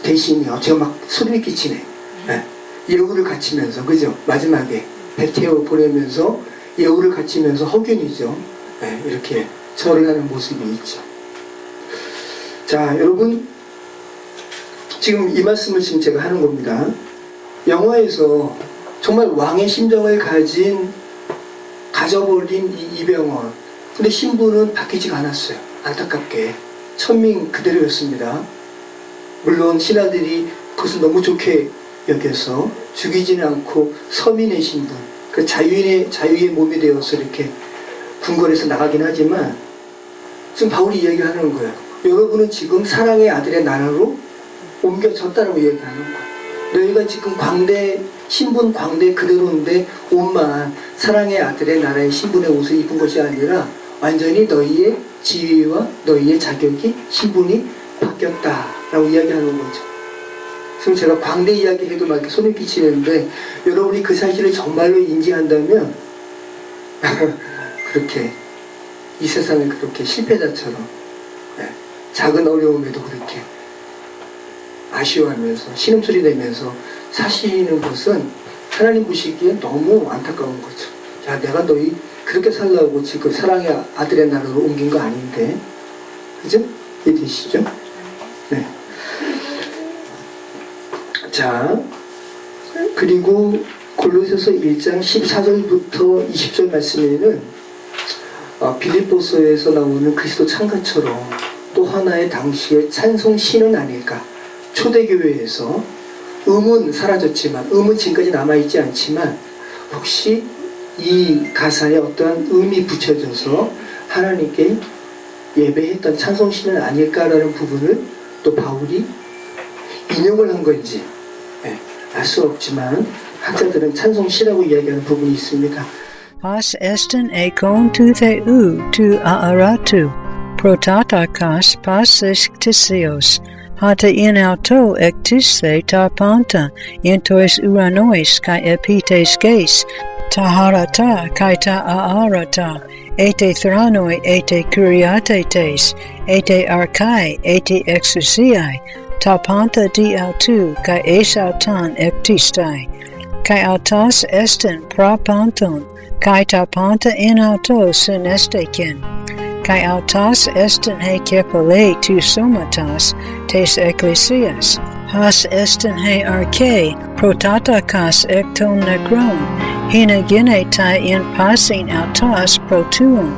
대신에 제가 막 소리를 끼치네. 네. 예우를 갖추면서, 그죠? 마지막에 배 태워 보내면서 예우를 갖추면서 허균이죠. 네. 이렇게 절을 하는 모습이 있죠. 자, 여러분, 지금 이 말씀을 지금 제가 하는 겁니다. 영화에서 정말 왕의 심정을 가져버린 이 이병헌. 근데 신분은 바뀌지가 않았어요. 안타깝게. 천민 그대로였습니다. 물론 신하들이 그것을 너무 좋게 여겨서 죽이지는 않고 서민의 신분, 그 자유의 몸이 되어서 이렇게 궁궐에서 나가긴 하지만 지금 바울이 이야기하는 거예요. 여러분은 지금 사랑의 아들의 나라로 옮겨졌다라고 이야기하는 거예요. 너희가 지금 신분 광대 그대로인데 옷만 사랑의 아들의 나라의 신분의 옷을 입은 것이 아니라 완전히 너희의 지위와 너희의 자격이 신분이 바뀌었다라고 이야기하는 거죠. 지금 제가 광대 이야기해도 막 이렇게 소름 끼치는데 여러분이 그 사실을 정말로 인지한다면 그렇게 이 세상을 그렇게 실패자처럼 작은 어려움에도 그렇게 아쉬워하면서 신음소리 내면서 사시는 것은 하나님 보시기에 너무 안타까운 거죠. 야, 내가 너희 그렇게 살라고 지금 사랑의 아들의 나라로 옮긴 거 아닌데, 그죠? 이해되시죠? 네. 자, 그리고 골로새서 1장 14절부터 20절 말씀에는 빌립보서에서 나오는 그리스도 창가처럼 또 하나의 당시의 찬송 신은 아닐까. 초대교회에서 음은 사라졌지만, 음은 지금까지 남아있지 않지만 혹시 이 가사에 어떠한 음이 붙여져서 하나님께 예배했던 찬송신은 아닐까라는 부분을 또 바울이 인용을 한 건지 알 수 없지만 학자들은 찬송시라고 이야기하는 부분이 있습니다. Pas estin ekon tu theou tu aaratu, protatarkas pas ektisios, hata in auto ektise ta panta, intois uranois kai epites geis, taharata kai ta aarata, ete thranoi ete kuriatetes, ete arkai ete exousiai, ta panta di autu kai esautan ektistai, kai autas estin prapanton, kai ta panta in auto synesteken, kai autas estin he kepale tu somatas tes ecclesias, has estin he arche protatakas ekton necron, hina gene tai in passing autas protuum,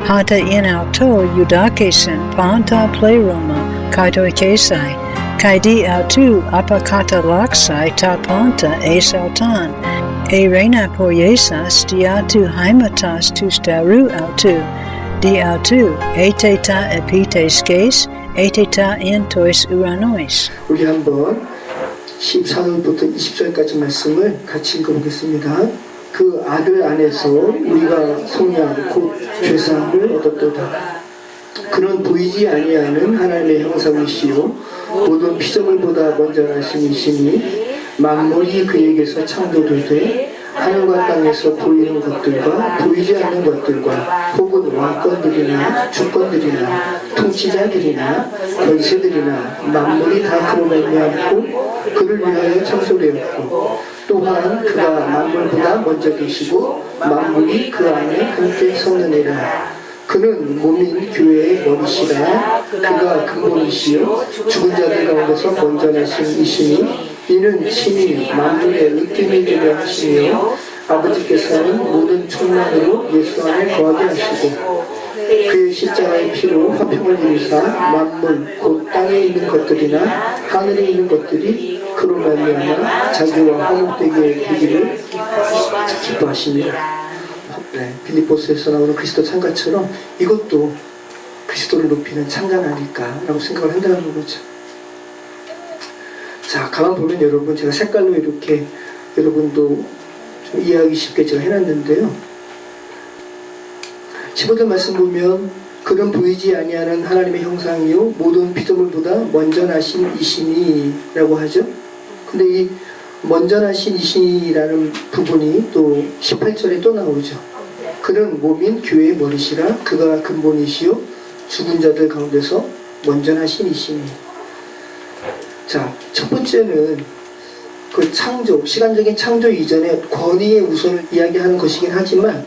hata in auto eudakesen panta pleroma kaito kesai, kai di autu apakata laksai ta panta esautan, e reina poiesas diatu haimatas tu staru autu, di autu eteta epites ges, eteta entois uranois. 우리 한번 14절부터 20절까지 말씀을 같이 읽어보겠습니다. 그 아들 안에서 우리가 속량 곧 죄사함을 얻었도다. 그는 보이지 아니하는 하나님의 형상이시요 모든 피조물보다 먼저 나신 이시니 만물이 그에게서 창조되되 하늘과 땅에서 보이는 것들과 보이지 않는 것들과 혹은 왕권들이나 주권들이나 통치자들이나 권세들이나 만물이 다 그로 말미암고 그를 위하여 창조되었고 또한 그가 만물보다 먼저 계시고 만물이 그 안에 함께 섰느니라. 그는 몸인 교회의 머리시라. 그가 근본이시요 죽은 자들 가운데서 먼저 나신 이시니 이는 친히 만물의 으뜸이 되려 하시며 아버지께서는 모든 충만으로 예수 안에 거하게 하시고 그의 십자가의 피로 화평을 이루사 만물 곧 땅에 있는 것들이나 하늘에 있는 것들이 그로 말미암아 자기와 화목되게 되기를 기뻐하십니다. 빌립보서에서 나오는 그리스도 창가처럼 이것도 그리스도를 높이는 창가는 아닐까라고 생각을 한다는 거죠. 자, 가만 보면 여러분 제가 색깔로 이렇게 여러분도 좀 이해하기 쉽게 제가 해놨는데요. 15절 말씀 보면 그는 보이지 아니하는 하나님의 형상이요 모든 피조물보다 먼저 나신 이시니 라고 하죠. 근데 이 먼저 나신 이시니라는 부분이 또 18절에 또 나오죠. 그는 몸인 교회의 머리시라. 그가 근본이시요 죽은 자들 가운데서 먼저 나신 이시니. 자, 첫 번째는 그 창조, 시간적인 창조 이전에 권위의 우선을 이야기하는 것이긴 하지만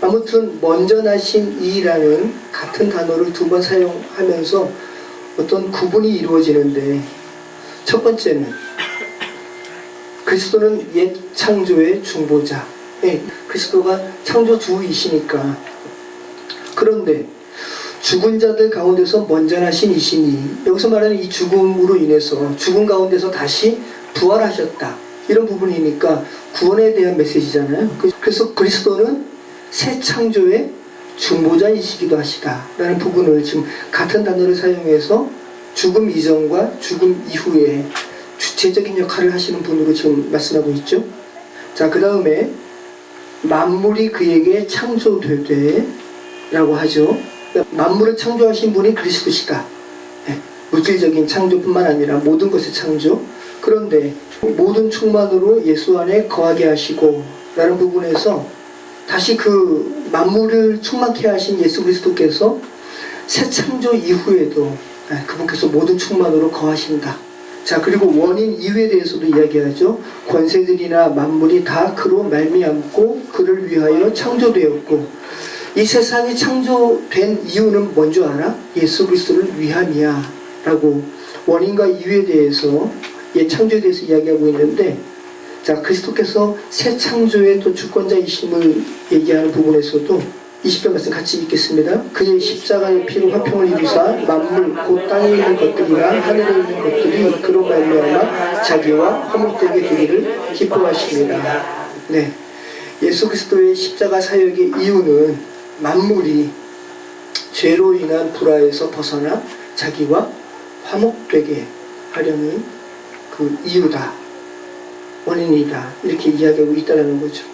아무튼 먼저 나신 이라는 같은 단어를 두 번 사용하면서 어떤 구분이 이루어지는데 첫 번째는 그리스도는 옛 창조의 중보자. 그리스도가 창조주이시니까. 그런데 죽은 자들 가운데서 먼저 나신 이시니, 여기서 말하는 이 죽음으로 인해서 죽음 가운데서 다시 부활하셨다, 이런 부분이니까 구원에 대한 메시지잖아요. 그래서 그리스도는 새 창조의 중보자이시기도 하시다라는 부분을 지금 같은 단어를 사용해서 죽음 이전과 죽음 이후에 주체적인 역할을 하시는 분으로 지금 말씀하고 있죠. 자, 그 다음에 만물이 그에게 창조되되 라고 하죠. 만물을 창조하신 분이 그리스도시다. 네, 물질적인 창조뿐만 아니라 모든 것의 창조. 그런데 모든 충만으로 예수 안에 거하게 하시고 라는 부분에서 다시 그 만물을 충만케 하신 예수 그리스도께서 새 창조 이후에도 그분께서 모든 충만으로 거하신다. 자, 그리고 원인 이유에 대해서도 이야기하죠. 권세들이나 만물이 다 그로 말미암고 그를 위하여 창조되었고, 이 세상이 창조된 이유는 뭔지 알아? 예수 그리스도를 위함이야 라고 원인과 이유에 대해서, 창조에 대해서 이야기하고 있는데, 자, 그리스도께서 새 창조의 또 주권자이심을 얘기하는 부분에서도 20절 말씀 같이 읽겠습니다. 그의 십자가의 피로 화평을 이루사 만물 곧 땅에 있는 것들이나 하늘에 있는 것들이 그로 말미암아 자기와 화목되게 되기를 기뻐하십니다. 네, 예수 그리스도의 십자가 사역의 이유는 만물이 죄로 인한 불화에서 벗어나 자기와 화목되게 하려는 그 이유다, 원인이다, 이렇게 이야기하고 있다는 거죠.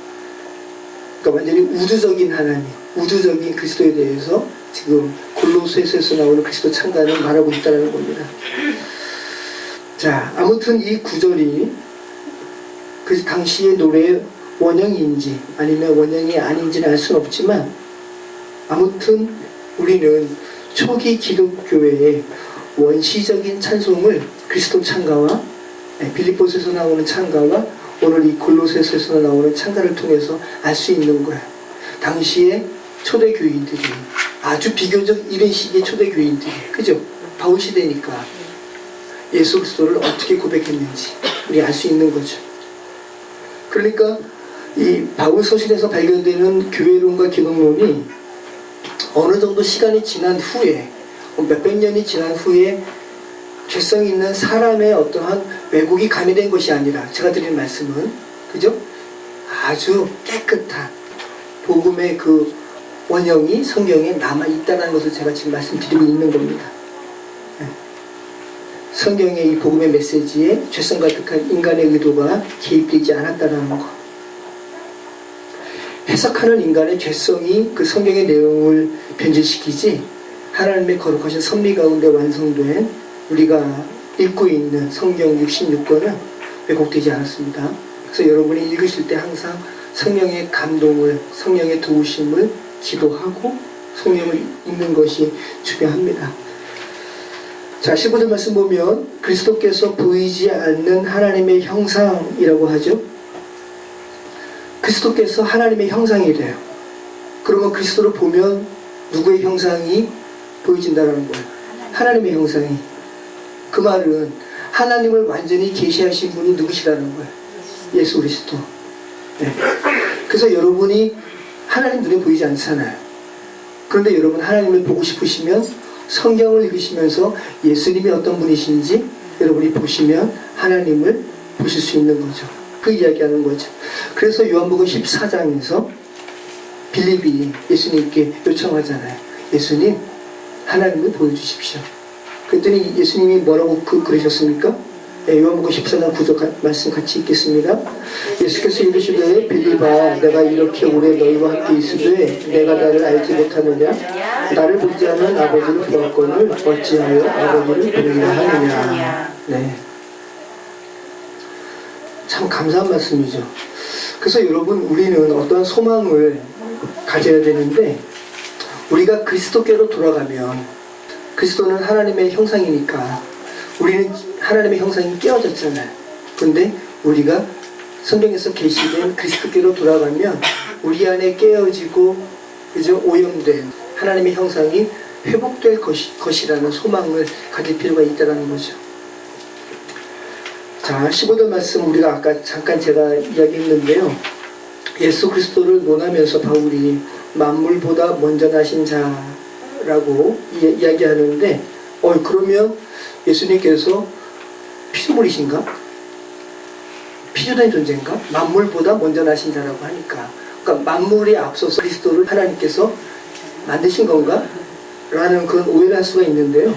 그러니까 완전히 우주적인 하나님, 우주적인 그리스도에 대해서 지금 골로새서에서 나오는 그리스도 창단을 말하고 있다는 겁니다. 자, 아무튼 이 구절이 그 당시의 노래의 원형인지 아니면 원형이 아닌지는 알 수는 없지만, 아무튼 우리는 초기 기독교회의 원시적인 찬송을 그리스도 찬가와 빌립보서에서 나오는 찬가와 오늘 이 골로새서에서 나오는 찬가를 통해서 알 수 있는 거야. 당시에 초대교인들이, 아주 비교적 이른 시기의 초대교인들이, 그죠? 바울 시대니까 예수 그리스도를 어떻게 고백했는지 우리 알 수 있는 거죠. 그러니까 이 바울 서신에서 발견되는 교회론과 기독론이 어느 정도 시간이 지난 후에, 몇백 년이 지난 후에 죄성 있는 사람의 어떠한 왜곡이 가미된 것이 아니라, 제가 드린 말씀은, 그죠? 아주 깨끗한 복음의 그 원형이 성경에 남아있다는 것을 제가 지금 말씀드리고 있는 겁니다. 성경의 이 복음의 메시지에 죄성 가득한 인간의 의도가 개입되지 않았다는 것. 해석하는 인간의 죄성이 그 성경의 내용을 변질시키지, 하나님의 거룩하신 섭리 가운데 완성된 우리가 읽고 있는 성경 66권은 왜곡되지 않았습니다. 그래서 여러분이 읽으실 때 항상 성령의 감동을, 성령의 도우심을 기도하고 성령을 읽는 것이 중요합니다. 자, 15절 말씀 보면 그리스도께서 보이지 않는 하나님의 형상이라고 하죠. 그리스도께서 하나님의 형상이래요. 그러면 그리스도를 보면 누구의 형상이 보여진다는 거예요? 하나님의 형상이. 그 말은 하나님을 완전히 계시하신 분이 누구시라는 거예요? 예수 그리스도. 네. 그래서 여러분이 하나님 눈에 보이지 않잖아요. 그런데 여러분 하나님을 보고 싶으시면 성경을 읽으시면서 예수님이 어떤 분이신지 여러분이 보시면 하나님을 보실 수 있는 거죠. 그 이야기하는 거죠. 그래서 요한복음 14장에서 빌립이 예수님께 요청하잖아요. 예수님, 하나님을 보여주십시오. 그랬더니 예수님이 뭐라고 그러셨습니까? 요한복음 14장 9절 말씀 같이 읽겠습니다. 예수께서 이르시되 빌립아, 내가 이렇게 오래 너희와 함께 있으되 내가 나를 알지 못하느냐? 나를 보지 않은 아버지를 보았거늘 어찌하여 아버지를 보리라 하느냐? 네, 참 감사한 말씀이죠. 그래서 여러분, 우리는 어떤 소망을 가져야 되는데, 우리가 그리스도께로 돌아가면, 그리스도는 하나님의 형상이니까 우리는 하나님의 형상이 깨어졌잖아요. 근데 우리가 성경에서 계시된 그리스도께로 돌아가면 우리 안에 깨어지고, 그죠, 오염된 하나님의 형상이 회복될 것이라는 소망을 가질 필요가 있다는 거죠. 자, 15절 말씀 우리가 아까 잠깐 제가 이야기했는데요. 예수 그리스도를 논하면서 바울이 만물보다 먼저 나신 자 라고 이야기하는데, 그러면 예수님께서 피조물이신가? 피조된 존재인가? 만물보다 먼저 나신 자라고 하니까, 그러니까 만물에 앞서서 그리스도를 하나님께서 만드신 건가? 라는 그런 오해를 할 수가 있는데요.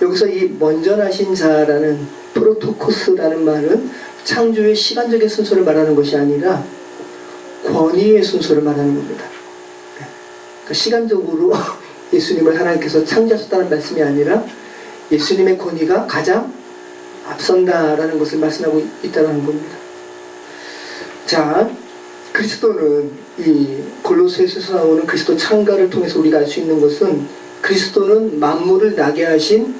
여기서 이 먼저 나신 자라는 프로토코스라는 말은 창조의 시간적인 순서를 말하는 것이 아니라 권위의 순서를 말하는 겁니다. 그러니까 시간적으로 예수님을 하나님께서 창조하셨다는 말씀이 아니라 예수님의 권위가 가장 앞선다라는 것을 말씀하고 있다는 겁니다. 자, 그리스도는 이 골로새서에서 나오는 그리스도 창가를 통해서 우리가 알 수 있는 것은 그리스도는 만물을 나게 하신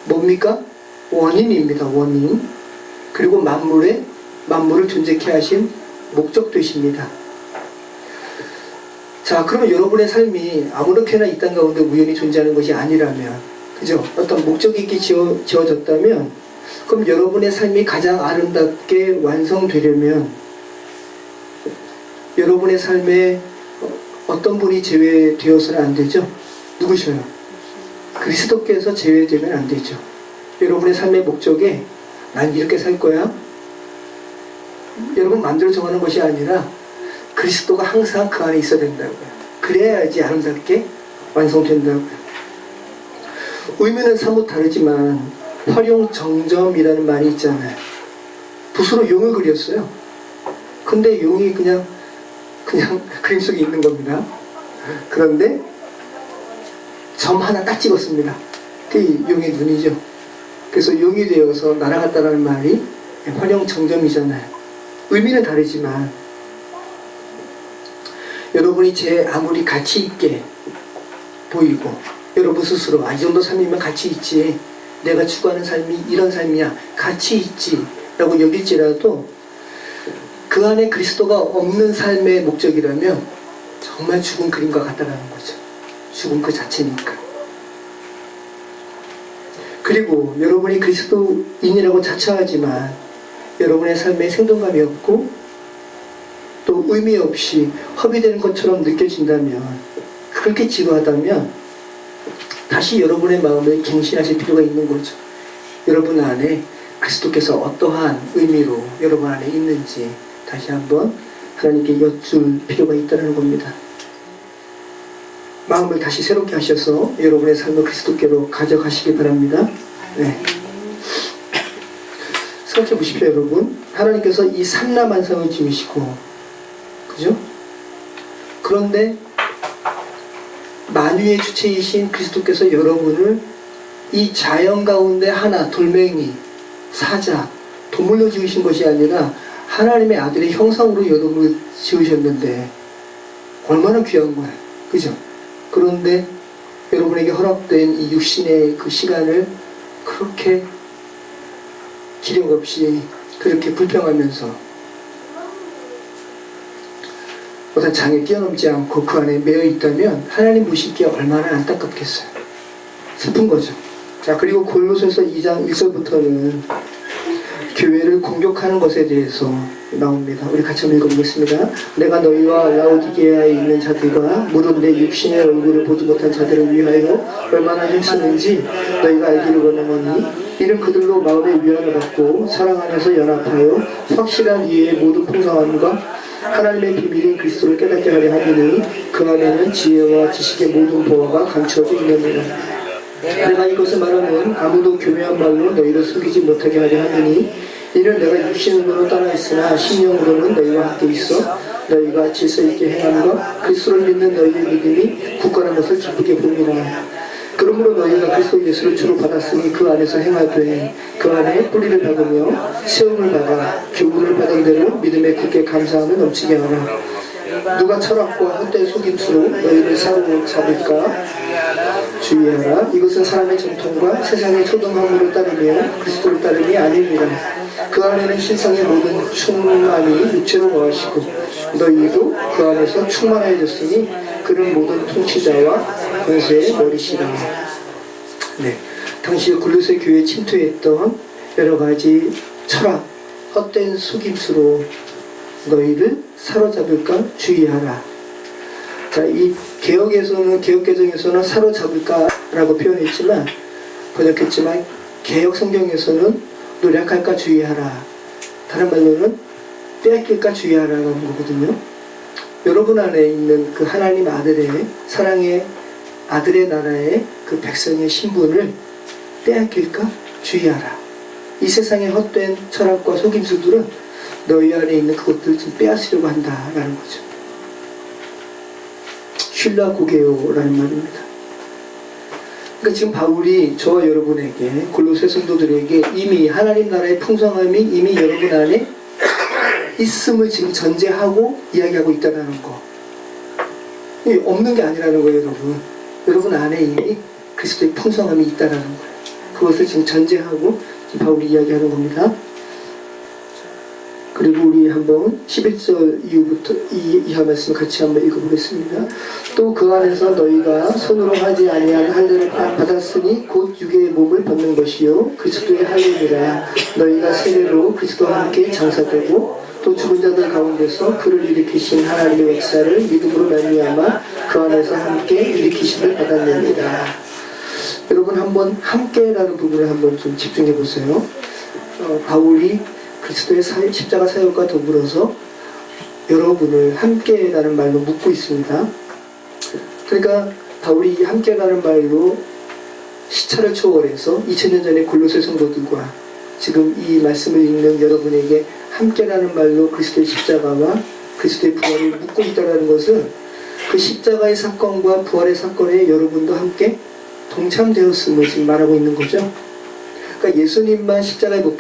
뭡니까? 원인입니다. 원인. 그리고 만물을 존재케 하신 목적 되십니다. 자, 그러면 여러분의 삶이 아무렇게나 이 땅 가운데 우연히 존재하는 것이 아니라면, 그죠? 어떤 목적이 있게 지어졌다면, 그럼 여러분의 삶이 가장 아름답게 완성되려면 여러분의 삶에 어떤 분이 제외되어서는 안 되죠? 누구셔요? 그리스도께서 제외되면 안 되죠. 여러분의 삶의 목적에 난 이렇게 살 거야. 여러분 마음대로 정하는 것이 아니라 그리스도가 항상 그 안에 있어야 된다고요. 그래야지 아름답게 완성된다고요. 의미는 사뭇 다르지만 활용정점이라는 말이 있잖아요. 붓으로 용을 그렸어요. 근데 용이 그냥 그림 속에 있는 겁니다. 그런데 점 하나 딱 찍었습니다. 그게 용의 눈이죠. 그래서 용이 되어서 날아갔다는 말이 활용정점이잖아요. 의미는 다르지만 여러분이 아무리 가치 있게 보이고 여러분 스스로 이 정도 삶이면 가치 있지, 내가 추구하는 삶이 이런 삶이야, 가치 있지 라고 여길지라도 그 안에 그리스도가 없는 삶의 목적이라면 정말 죽은 그림과 같다라는 거죠. 죽은 그 자체니까. 그리고 여러분이 그리스도인이라고 자처하지만 여러분의 삶에 생동감이 없고 또 의미 없이 허비되는 것처럼 느껴진다면, 그렇게 지루하다면 다시 여러분의 마음을 갱신하실 필요가 있는 거죠. 여러분 안에 그리스도께서 어떠한 의미로 여러분 안에 있는지 다시 한번 하나님께 여쭐 필요가 있다는 겁니다. 마음을 다시 새롭게 하셔서 여러분의 삶을 그리스도께로 가져가시기 바랍니다. 네. 생각해 보십시오, 여러분. 하나님께서 이 산나만상을 지으시고, 그죠? 그런데 만유의 주체이신 그리스도께서 여러분을 이 자연 가운데 하나, 돌멩이, 사자, 동물로 지으신 것이 아니라 하나님의 아들의 형상으로 여러분을 지으셨는데 얼마나 귀한 거예요. 그죠? 그런데 여러분에게 허락된 이 육신의 그 시간을 그렇게 기력 없이 그렇게 불평하면서 어떤 장에 뛰어넘지 않고 그 안에 매여 있다면 하나님 보시기에 얼마나 안타깝겠어요. 슬픈 거죠. 자, 그리고 골로새서 2장 1절부터는 교회를 공격하는 것에 대해서 나옵니다. 우리 같이 한번 읽어보겠습니다. 내가 너희와 라오디게아에 있는 자들과 무릇 내 육신의 얼굴을 보지 못한 자들을 위하여 얼마나 힘쓰는지 너희가 알기를 원하노니, 이는 그들로 마음의 위안을 받고 사랑 안에서 연합하여 확실한 이해의 모든 풍성함과 하나님의 비밀인 그리스도를 깨닫게 하려 하느니 그 안에는 지혜와 지식의 모든 보화가 감추어져 있느니라. 내가 이것을 말하면 아무도 교묘한 말로 너희를 속이지 못하게 하려 하느니, 이는 내가 육신으로 따라 있으나 심령으로는 너희와 함께 있어 너희가 질서 있게 행함과 그리스도를 믿는 너희의 믿음이 굳건한 것을 기쁘게 봅니다. 그러므로 너희가 그리스도 예수를 주로 받았으니 그 안에서 행하되 그 안에 뿌리를 박으며 세움을 받아 교훈을 받은 대로 믿음에 굳게 감사함을 넘치게 하라. 누가 철학과 헛된 속임수로 너희를 사로잡을까 주의하라. 이것은 사람의 전통과 세상의 초등학문을 따르며 그리스도를 따름이 아닙니다. 그 안에는 신성의 모든 충만이 육체로 거하시고 너희도 그 안에서 충만하여졌으니 그는 모든 통치자와 권세의 머리시라. 네, 당시 골로새 교회에 침투했던 여러 가지 철학, 헛된 속임수로 너희를 사로잡을까 주의하라. 자, 이 개혁개정에서는 사로잡을까라고 표현했지만, 번역했지만, 개혁 성경에서는 노력할까 주의하라. 다른 말로는 빼앗길까 주의하라는 거거든요. 여러분 안에 있는 그 하나님 아들의 사랑의 아들의 나라의 그 백성의 신분을 빼앗길까 주의하라. 이 세상의 헛된 철학과 속임수들은 너희 안에 있는 그것들을 좀 빼앗으려고 한다라는 거죠. 쉴라 고게요라는 말입니다. 그러니까 지금 바울이 저와 여러분에게, 골로새 성도들에게 이미 하나님 나라의 풍성함이 이미 여러분 안에 있음을 지금 전제하고 이야기하고 있다는 거. 이게 없는 게 아니라는 거예요, 여러분. 여러분 안에 이미 그리스도의 풍성함이 있다는 거예요. 그것을 지금 전제하고 지금 바울이 이야기하는 겁니다. 그리고 우리 한번 11절 이후부터 이하 말씀 같이 한번 읽어보겠습니다. 또 그 안에서 너희가 손으로 하지 아니한 할례를 받았으니 곧 육의 몸을 벗는 것이요 그리스도의 할례니라. 너희가 세례로 그리스도와 함께 장사되고 또 죽은 자들 가운데서 그를 일으키신 하나님의 역사를 믿음으로 말미암아 그 안에서 함께 일으키심을 받았느니라. 여러분 한번 함께라는 부분을 한번 좀 집중해 보세요. 바울이 그리스도의 십자가 사역과 더불어서 여러분을 함께라는 말로 묻고 있습니다. 그러니까 바울이 이 함께라는 말로 시차를 초월해서 2000년 전의 골로새 성도들과 지금 이 말씀을 읽는 여러분에게 함께라는 말로 그리스도의 십자가와 그리스도의 부활을 묻고 있다는 것은 그 십자가의 사건과 부활의 사건에 여러분도 함께 동참되었음을 지금 말하고 있는 거죠. 그러니까 예수님만 십자가에 못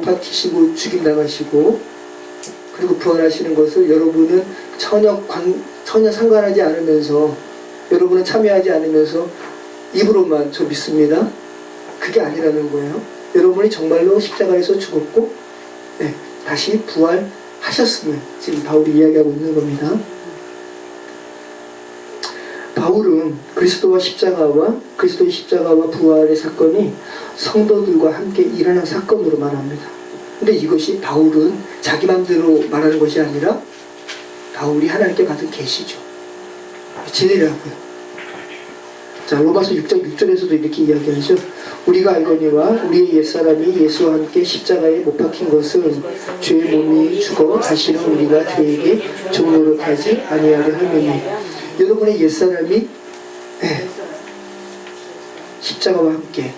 박히시고 죽임당하시고 그리고 부활하시는 것을 여러분은 전혀 상관하지 않으면서, 여러분은 참여하지 않으면서 입으로만 저 믿습니다, 그게 아니라는 거예요. 여러분이 정말로 십자가에서 죽었고 다시 부활하셨음을 지금 바울이 이야기하고 있는 겁니다. 바울은 그리스도의 십자가와 부활의 사건이 성도들과 함께 일어난 사건으로 말합니다. 근데 이것이 바울은 자기 마음대로 말하는 것이 아니라 바울이 하나님께 받은 계시죠. 진리라고요. 자, 로마서 6장 6절에서도 이렇게 이야기하죠. 우리가 알거니와 우리의 옛사람이 예수와 함께 십자가에 못 박힌 것은 죄의 몸이 죽어 다시는 우리가 죄에게 종노릇하지 아니하려 함이니. 여러분의 옛사람이 십자가와 함께,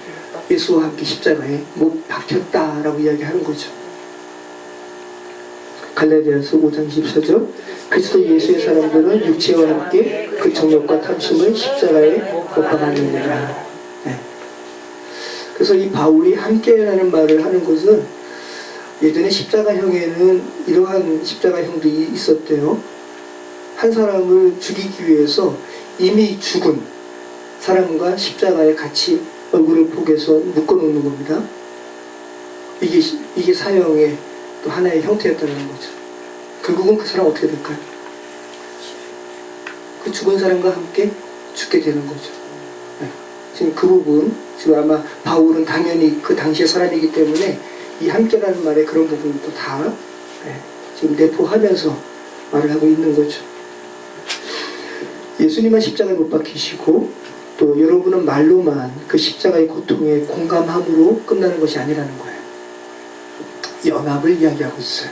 예수와 함께 십자가에 못 박혔다라고 이야기하는 거죠. 갈라디아서 5장 14절 그리스도 예수의 사람들은 육체와 함께 그 정욕과 탐심을 십자가에 못 박았느니라. 그래서 이 바울이 함께라는 말을 하는 것은 예전에 십자가형에는 이러한 십자가형도 있었대요. 한 사람을 죽이기 위해서 이미 죽은 사람과 십자가에 같이 얼굴을 포개서 묶어놓는 겁니다. 이게 사형의 또 하나의 형태였다는 거죠. 결국은 그 사람 어떻게 될까요? 그 죽은 사람과 함께 죽게 되는 거죠. 지금 그 부분, 지금 아마 바울은 당연히 그 당시의 사람이기 때문에 이 함께라는 말에 그런 부분도 다 지금 내포하면서 말을 하고 있는 거죠. 예수님은 십자가에 못 박히시고 또 여러분은 말로만 그 십자가의 고통에 공감함으로 끝나는 것이 아니라는 거예요. 연합을 이야기하고 있어요.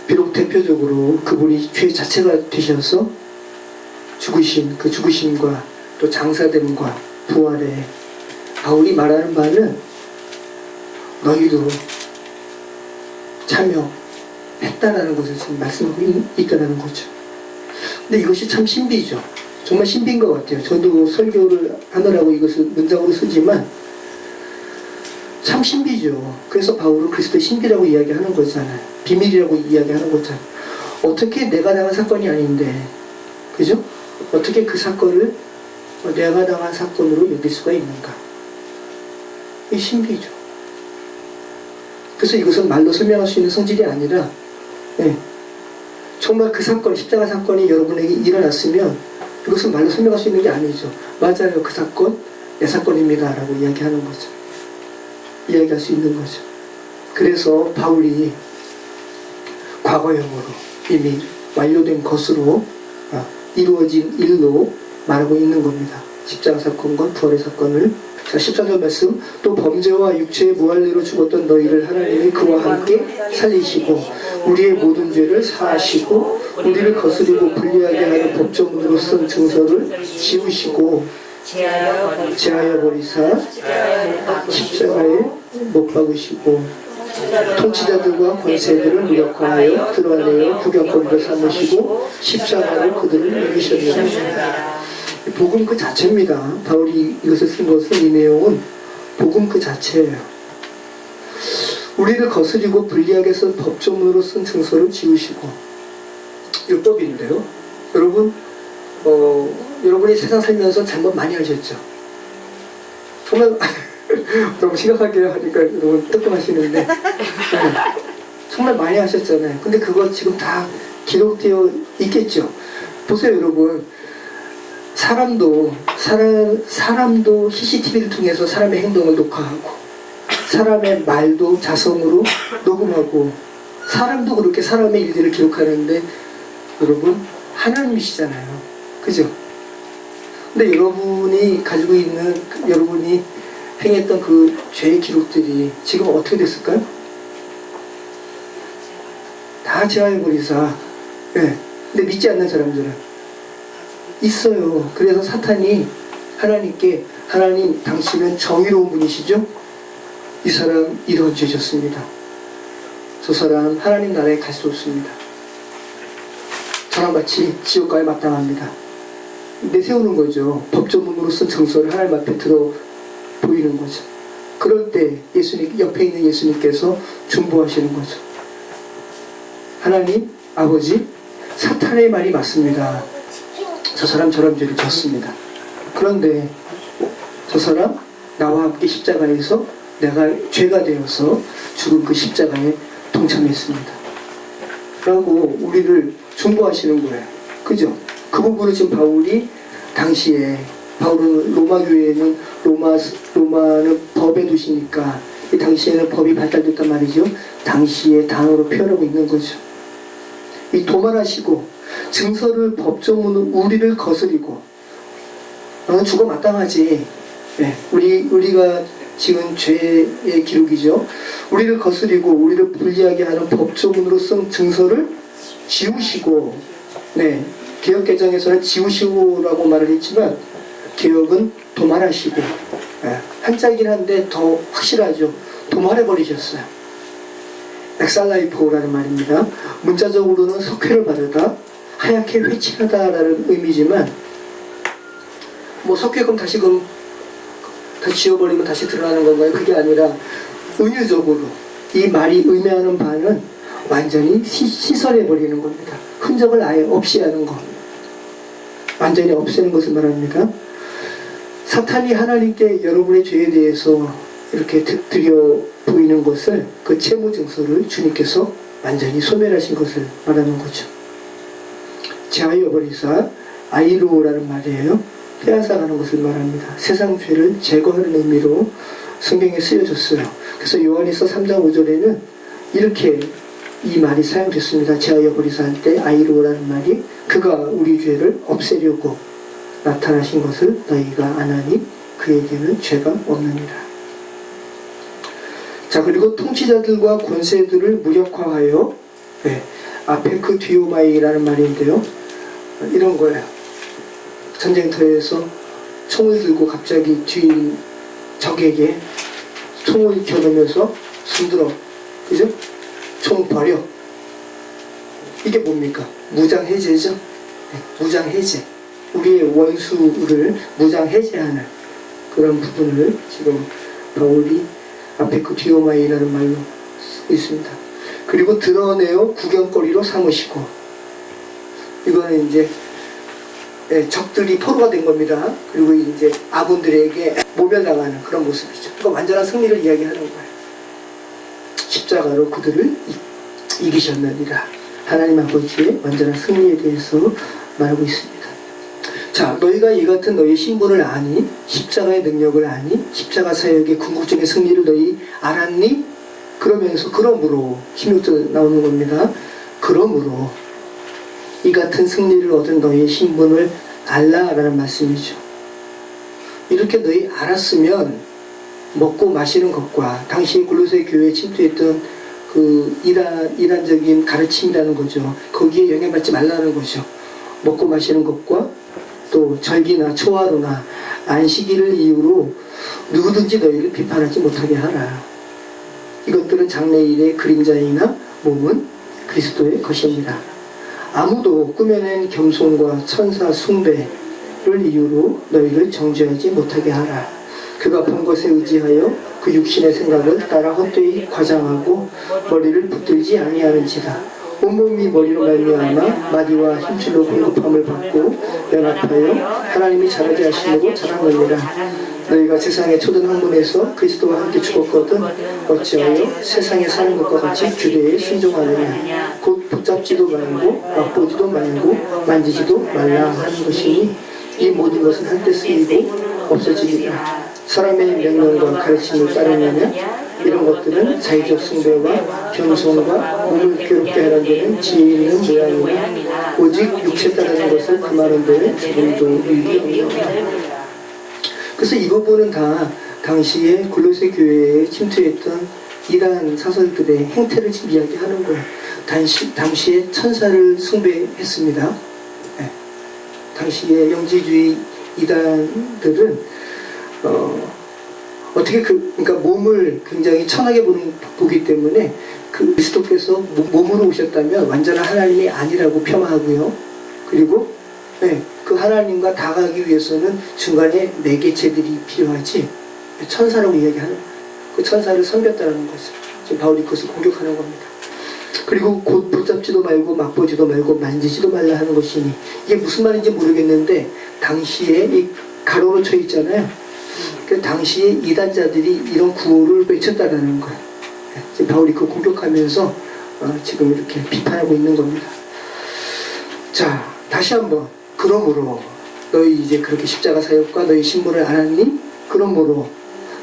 비록 대표적으로 그분이 죄 자체가 되셔서 죽으신 그 죽으심과 또 장사됨과 부활에 바울이 말하는 바는 너희도 참여했다라는 것을 지금 말씀하고 있다는 거죠. 근데 이것이 참 신비죠. 정말 신비인 것 같아요. 저도 설교를 하느라고 이것을 문장으로 쓰지만 참 신비죠. 그래서 바울은 그리스도의 신비라고 이야기하는 거잖아요. 비밀이라고 이야기하는 거잖아요. 어떻게 내가 당한 사건이 아닌데, 그죠? 어떻게 그 사건을 내가 당한 사건으로 여길 수가 있는가? 이 신비죠. 그래서 이것은 말로 설명할 수 있는 성질이 아니라 정말 그 사건, 십자가 사건이 여러분에게 일어났으면 이것은 말로 설명할 수 있는 게 아니죠. 맞아요, 그 사건 내 사건입니다 라고 이야기하는 거죠. 이야기할 수 있는 거죠. 그래서 바울이 과거형으로 이미 완료된 것으로 이루어진 일로 말하고 있는 겁니다. 십자가 사건과 부활의 사건을. 자, 14절 말씀. 또 범죄와 육체의 무할례로 죽었던 너희를 하나님이 그와 함께 살리시고 우리의 모든 죄를 사하시고 우리를 거스리고 불리하게 하는 법조문으로 쓴 증서를 지우시고 제하여 버리사 십자가에 못 박으시고 통치자들과 권세들을 무력화하여 드러내어 구경거리로 삼으시고 십자가로 그들을 이기셨느니라. 복음 그 자체입니다. 바울이 이것을 쓴 것은, 이 내용은 복음 그 자체예요. 우리를 거스리고 불리하게 해서 법조문으로 쓴 증서를 지우시고, 율법인데요. 여러분, 여러분이 세상 살면서 잘못 많이 하셨죠? 정말 너무 심각하게 하니까 여러분 뜨끔하시는데 정말 많이 하셨잖아요. 근데 그거 지금 다 기록되어 있겠죠? 보세요 여러분. 사람도 CCTV를 통해서 사람의 행동을 녹화하고 사람의 말도 자성으로 녹음하고 사람도 그렇게 사람의 일들을 기록하는데 여러분 하나님이시잖아요. 그죠? 근데 여러분이 가지고 있는 여러분이 행했던 그 죄의 기록들이 지금 어떻게 됐을까요? 다 제하해버리사. 네. 근데 믿지 않는 사람들은 있어요. 그래서 사탄이 하나님께, 하나님 당신은 정의로운 분이시죠? 이 사람 이런 죄졌습니다. 저 사람 하나님 나라에 갈 수 없습니다. 저랑 같이 지옥가에 마땅합니다. 내세우는 거죠. 법조문으로 쓴 증서를 하나님 앞에 들어 보이는 거죠. 그럴 때 예수님, 옆에 있는 예수님께서 중보하시는 거죠. 하나님 아버지, 사탄의 말이 맞습니다. 저 사람 저런 죄를 졌습니다. 그런데 저 사람 나와 함께 십자가에서 내가 죄가 되어서 죽은 그 십자가에 동참했습니다. 라고 우리를 중보하시는 거예요. 그죠? 그 부분을 지금 바울이 당시에, 바울은 로마 교회에는 로마는 법에 두시니까 이 당시에는 법이 발달됐단 말이죠. 당시의 단어로 표현하고 있는 거죠. 이 도말하시고 증서를 법조문으로 우리를 거스리고 너는 죽어 마땅하지. 네, 우리가 지은 죄의 기록이죠. 우리를 거스리고 우리를 불리하게 하는 법조문으로 쓴 증서를 지우시고, 네, 개역개정에서는 지우시고라고 말을 했지만 개역은 도말하시고, 네, 한자이긴 한데 더 확실하죠. 도말해버리셨어요. 엑살라이포라는 말입니다. 문자적으로는 석회를 바르다, 하얗게 회칠하다라는 의미지만, 뭐 석회 그럼 다시 다 지워버리면 다시 드러나는 건가요? 그게 아니라 은유적으로 이 말이 의미하는 바는 완전히 씻어내버리는 겁니다. 흔적을 아예 없이 하는 것, 완전히 없애는 것을 말합니다. 사탄이 하나님께 여러분의 죄에 대해서 이렇게 드려 보이는 것을, 그 채무증서를 주님께서 완전히 소멸하신 것을 말하는 거죠. 제하여 버리사, 아이로라는 말이에요. 빼앗아가는 것을 말합니다. 세상 죄를 제거하는 의미로 성경에 쓰여졌어요. 그래서 요한일서 3장 5절에는 이렇게 이 말이 사용됐습니다. 제하여 버리사 할 때 아이로라는 말이 그가 우리 죄를 없애려고 나타나신 것을 너희가 아나니 그에게는 죄가 없느니라. 자, 그리고 통치자들과 권세들을 무력화하여, 네, 아펜크디오마이라는 말인데요. 이런 거예요. 전쟁터에서 총을 들고 갑자기 뒤인 적에게 총을 겨누면서 손들어, 그죠? 총 버려. 이게 뭡니까? 무장해제죠. 네, 무장해제. 우리의 원수를 무장해제하는 그런 부분을 지금 바울이 아펜크디오마이라는 말로 쓰고 있습니다. 그리고 드러내어 구경거리로 삼으시고, 이거는 이제 적들이 포로가 된 겁니다. 그리고 이제 아군들에게 모멸당하는 그런 모습이죠. 그러니까 완전한 승리를 이야기하는 거예요. 십자가로 그들을 이기셨느니라. 하나님 아버지의 완전한 승리에 대해서 말하고 있습니다. 자, 너희가 이 같은 너희의 신분을 아니, 십자가의 능력을 아니, 십자가 사역의 궁극적인 승리를 너희 알았니? 그러면서 그러므로 16절 나오는 겁니다. 그러므로 이 같은 승리를 얻은 너희의 신분을 알라라는 말씀이죠. 이렇게 너희 알았으면 먹고 마시는 것과 당시 골로새 교회에 침투했던 그 이단적인 가르침이라는 거죠. 거기에 영향받지 말라는 거죠. 먹고 마시는 것과 또 절기나 초하루나 안식일을 이유로 누구든지 너희를 비판하지 못하게 하라. 이것들은 장래일의 그림자이나 몸은 그리스도의 것입니다. 아무도 꾸며낸 겸손과 천사 숭배를 이유로 너희를 정죄하지 못하게 하라. 그가 본 것에 의지하여 그 육신의 생각을 따라 헛되이 과장하고 머리를 붙들지 아니하는지라. 온몸이 머리로 말미암아 마디와 힘줄로 공급함을 받고 연합하여 하나님이 자라게 하시려고 자라느니라. 너희가 세상의 초등 학문에서 그리스도와 함께 죽었거든 어찌하여 세상에 사는 것과 같이 규례에 순종하느냐. 곧 붙잡지도 말고 맛보지도 말고 만지지도 말라 하는 것이니 이 모든 것은 한때 쓰이고 없어지리라. 사람의 명령과 가르침을 따르느냐. 이런 것들은 자의적 숭배와 겸손과 몸을 괴롭게 하는 데는 지혜 있는 모양이나 오직 육체 따르는 것을 금하는 데는 조금도 유익이 없느니라. 그래서 이 부분은 다 당시에 골로새 교회에 침투했던 이러한 사설들의 행태를 지금 이야기하는 거예요. 당시에 천사를 숭배했습니다. 네. 당시에 영지주의 이단들은 어떻게 그러니까 몸을 굉장히 천하게 보기 때문에 그 그리스도께서 몸으로 오셨다면 완전한 하나님이 아니라고 폄하하고요. 그리고 네, 그 하나님과 다가가기 위해서는 중간에 네 개체들이 필요하지 천사라고 이야기하는 그 천사를 섬겼다는 거죠. 지금 바울이 그것을 공격하는 겁니다. 그리고 곧 붙잡지도 말고 맛보지도 말고 만지지도 말라 하는 것이니 이게 무슨 말인지 모르겠는데 당시에 이 가로로 쳐 있잖아요. 그 당시에 이단자들이 이런 구호를 외쳤다라는 거예요. 지금 바울이 그 공격하면서 지금 이렇게 비판하고 있는 겁니다. 자, 다시 한번 그러므로 너희 이제 그렇게 십자가 사역과 너희 신분을 알았니? 그러므로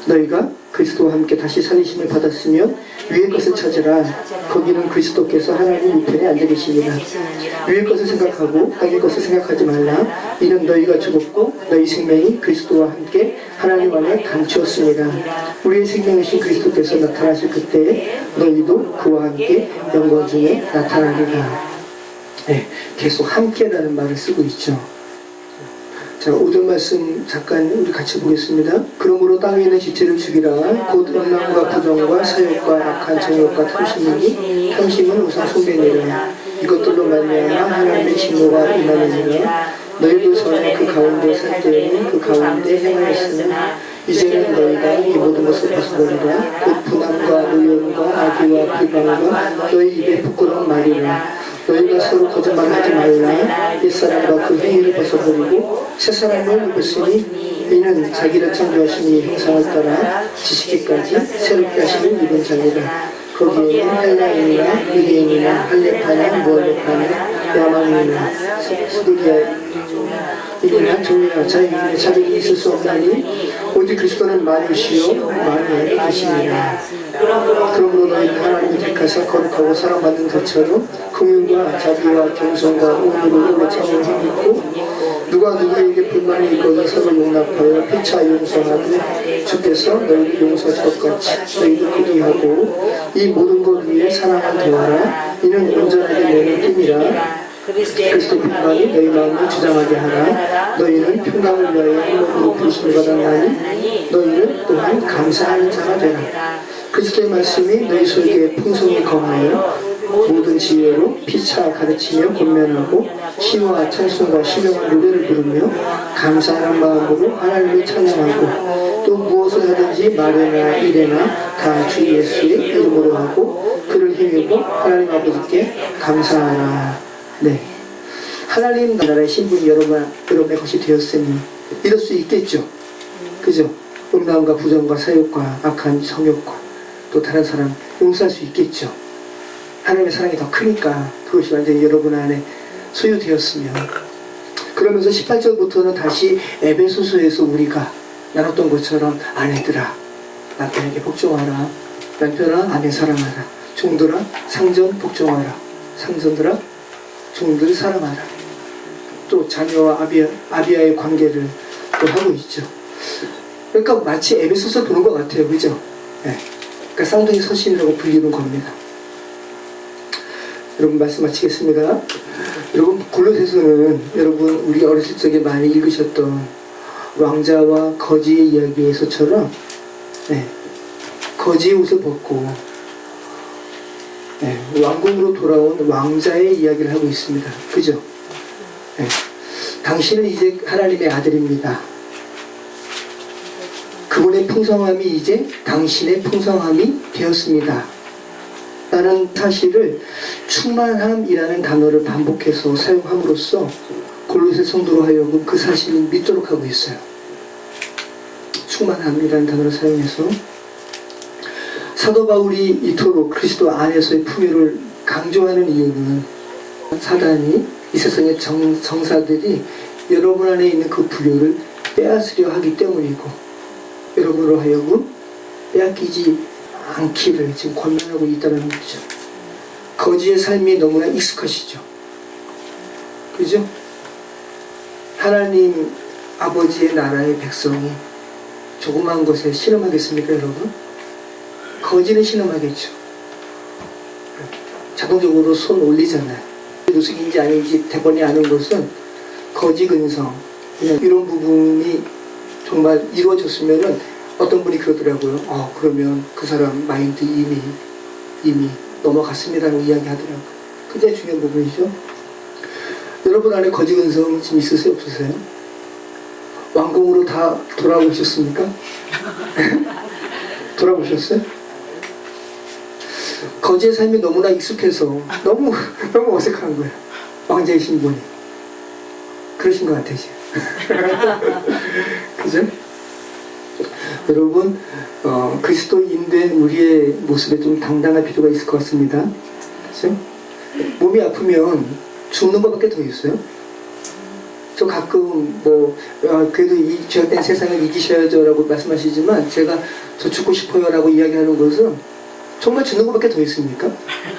너희가 그리스도와 함께 다시 살리심을 받았으면 위의 것을 찾으라. 거기는 그리스도께서 하나님 우편에 앉아 계시니라. 위의 것을 생각하고 땅의 것을 생각하지 말라. 이는 너희가 죽었고 너희 생명이 그리스도와 함께 하나님 안에 감추었습니다. 우리의 생명이신 그리스도께서 나타나실 그때에 너희도 그와 함께 영광 중에 나타나리라. 네, 계속 함께라는 말을 쓰고 있죠. 자, 5절 말씀 잠깐 우리 같이 보겠습니다. 그러므로 땅에 있는 지체를 죽이라. 곧 음란과 부정과 사욕과 악한 정욕과 탐심이니 탐심은 우상 숭배니라. 이것들로 말미암아 하나님의 진노가 임하느니라. 너희도 전에 그 가운데 살 때에는 그 가운데 행하였으나 이제는 너희가 이 모든 것을 벗어버리라. 곧 분함과 의욕과 악의와 비방과 너희 입에 부끄러운 말이라. 너희가 서로 거짓말하지 말라. 옛사람과 그 행위를 벗어버리고 새 사람을 입었으니 이는 자기를 창조하신 이 형상을 따라 지식기까지 새롭게 하시는 입은 자니라. 거기에는 헬라인이나 유대인이나 할레파나 무할레파나 야만인이나 스두리아인이나 종이나 자유인의 자격이 있을 수 없나니 오직 그리스도는 만유시요 만유의 것이니라. 그러므로 너희는 하나님이 택하사 거룩하고 사랑받는 것처럼 긍휼과 자비와 겸손과 온유로 오래 참을 힘있고 누가 누구에게 불만이 있거든 서로 용납하여 피차 용서하되 주께서 너희를 용서할 것 같이 너희도 그리 하고 이 모든 것 위에 사랑을 더하라. 이는 온전하게 너희를 뜸이라. 그리스도 평강이 너희 마음을 주장하게 하라. 너희는 평강을 위하여 행복으로 부르심을 받았나니 너희는 또한 감사하는 자가 되라. 그리스도의 말씀이 너희 속에 풍성히 거하여 모든 지혜로 피차 가르치며 권면하고 시와 찬송과 신령한 노래를 부르며 감사하는 마음으로 하나님을 찬양하고 또 무엇을 하든지 말이나 일에나 다 주 예수의 이름으로 하고 그를 힘입어 하나님 아버지께 감사하라. 네, 하나님 나라의 신분이 여러분의 것이 되었으니 이럴 수 있겠죠. 그죠? 음란과 부정과 사욕과 악한 성욕과 또 다른 사람 용서할 수 있겠죠. 하나님의 사랑이 더 크니까 그것이 완전히 여러분 안에 소유되었으면. 그러면서 18절부터는 다시 에베소서에서 우리가 나눴던 것처럼 아내들아 남편에게 복종하라. 남편아 아내 사랑하라. 종들아 상전 복종하라. 상전들아 종들을 사랑하라. 또 자녀와 아비아의 관계를 또 하고 있죠. 그러니까 마치 에베소서 보는 것 같아요. 그죠? 네. 그러니까 쌍둥이 서신이라고 불리는 겁니다. 여러분 말씀 마치겠습니다. 여러분 골로새서는 여러분 우리 어렸을 적에 많이 읽으셨던 왕자와 거지의 이야기에서처럼 거지의 옷을 벗고 왕궁으로 돌아온 왕자의 이야기를 하고 있습니다. 그죠? 당신은 이제 하나님의 아들입니다. 그분의 풍성함이 이제 당신의 풍성함이 되었습니다. 라는 사실을 충만함이라는 단어를 반복해서 사용함으로써 골로새 성도로 하여금 그 사실을 믿도록 하고 있어요. 충만함이라는 단어를 사용해서 사도 바울이 이토록 그리스도 안에서의 풍요를 강조하는 이유는 사단이 이 세상의 정사들이 여러분 안에 있는 그 부요를 빼앗으려 하기 때문이고 여러분으로 하여금 빼앗기지 않기를 지금 권면하고 있다는 거죠. 거지의 삶이 너무나 익숙하시죠. 그죠? 하나님 아버지의 나라의 백성이 조그마한 것에 신음하겠습니까, 여러분? 거지는 신음하겠죠. 자동적으로 손 올리잖아요. 노숙인지 아닌지 대번에 아는 것은 거지 근성, 이런 부분이 정말 이루어졌으면은 어떤 분이 그러더라고요. 그러면 그 사람 마인드 이미 넘어갔습니다라고 이야기하더라고요. 굉장히 중요한 부분이죠. 여러분 안에 거지 근성 지금 있으세요? 없으세요? 왕궁으로 다 돌아오셨습니까? 돌아오셨어요? 거지의 삶이 너무나 익숙해서 너무 어색한 거예요. 왕자의 신분이. 그러신 것 같아요. 그죠? 여러분 그리스도인 된 우리의 모습에 좀 당당할 필요가 있을 것 같습니다. 그죠? 몸이 아프면 죽는 것밖에 더 있어요. 저 가끔 그래도 이 죄악된 세상을 이기셔야죠 라고 말씀하시지만 제가 저 죽고 싶어요 라고 이야기하는 것은 정말 죽는 것밖에 더 있습니까?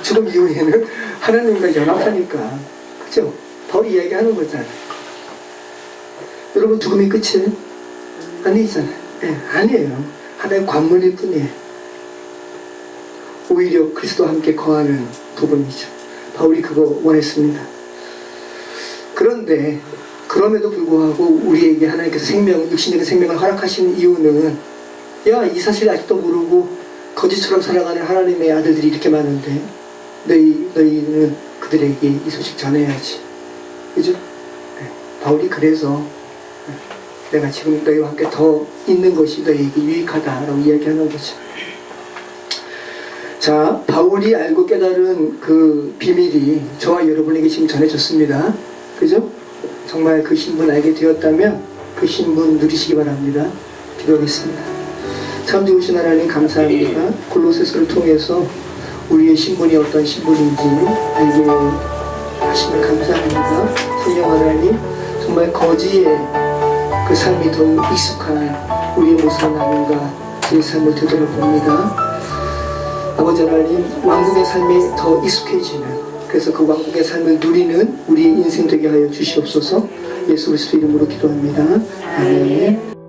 죽음 이후에는 하나님과 연합하니까. 그죠? 바울이 이야기하는 거잖아요. 여러분 죽음이 끝이에요? 아니잖아요. 아니에요. 하나의 관문일 뿐이에요. 오히려 그리스도와 함께 거하는 부분이죠. 바울이 그거 원했습니다. 그런데 그럼에도 불구하고 우리에게 하나님께서 육신적인 생명을 허락하신 이유는 이 사실을 아직도 모르고 거지처럼 살아가는 하나님의 아들들이 이렇게 많은데 너희는 그들에게 이 소식 전해야지. 그죠? 바울이 그래서 내가 지금 너희와 함께 더 있는 것이 너희에게 유익하다라고 이야기하는 거죠. 자, 바울이 알고 깨달은 그 비밀이 저와 여러분에게 지금 전해졌습니다. 그죠? 정말 그 신분 알게 되었다면 그 신분 누리시기 바랍니다. 기도하겠습니다. 참 좋으신 하나님 감사합니다. 골로새서를 통해서 우리의 신분이 어떤 신분인지 알게 하시면 감사합니다. 성령 하나님, 정말 거지의 그 삶이 더욱 익숙한 우리의 모습 하나님과 제 삶을 되돌아봅니다. 아버지 하나님, 왕국의 삶이 더 익숙해지는, 그래서 그 왕국의 삶을 누리는 우리의 인생 되게 하여 주시옵소서. 예수 그리스도 이름으로 기도합니다. 아멘.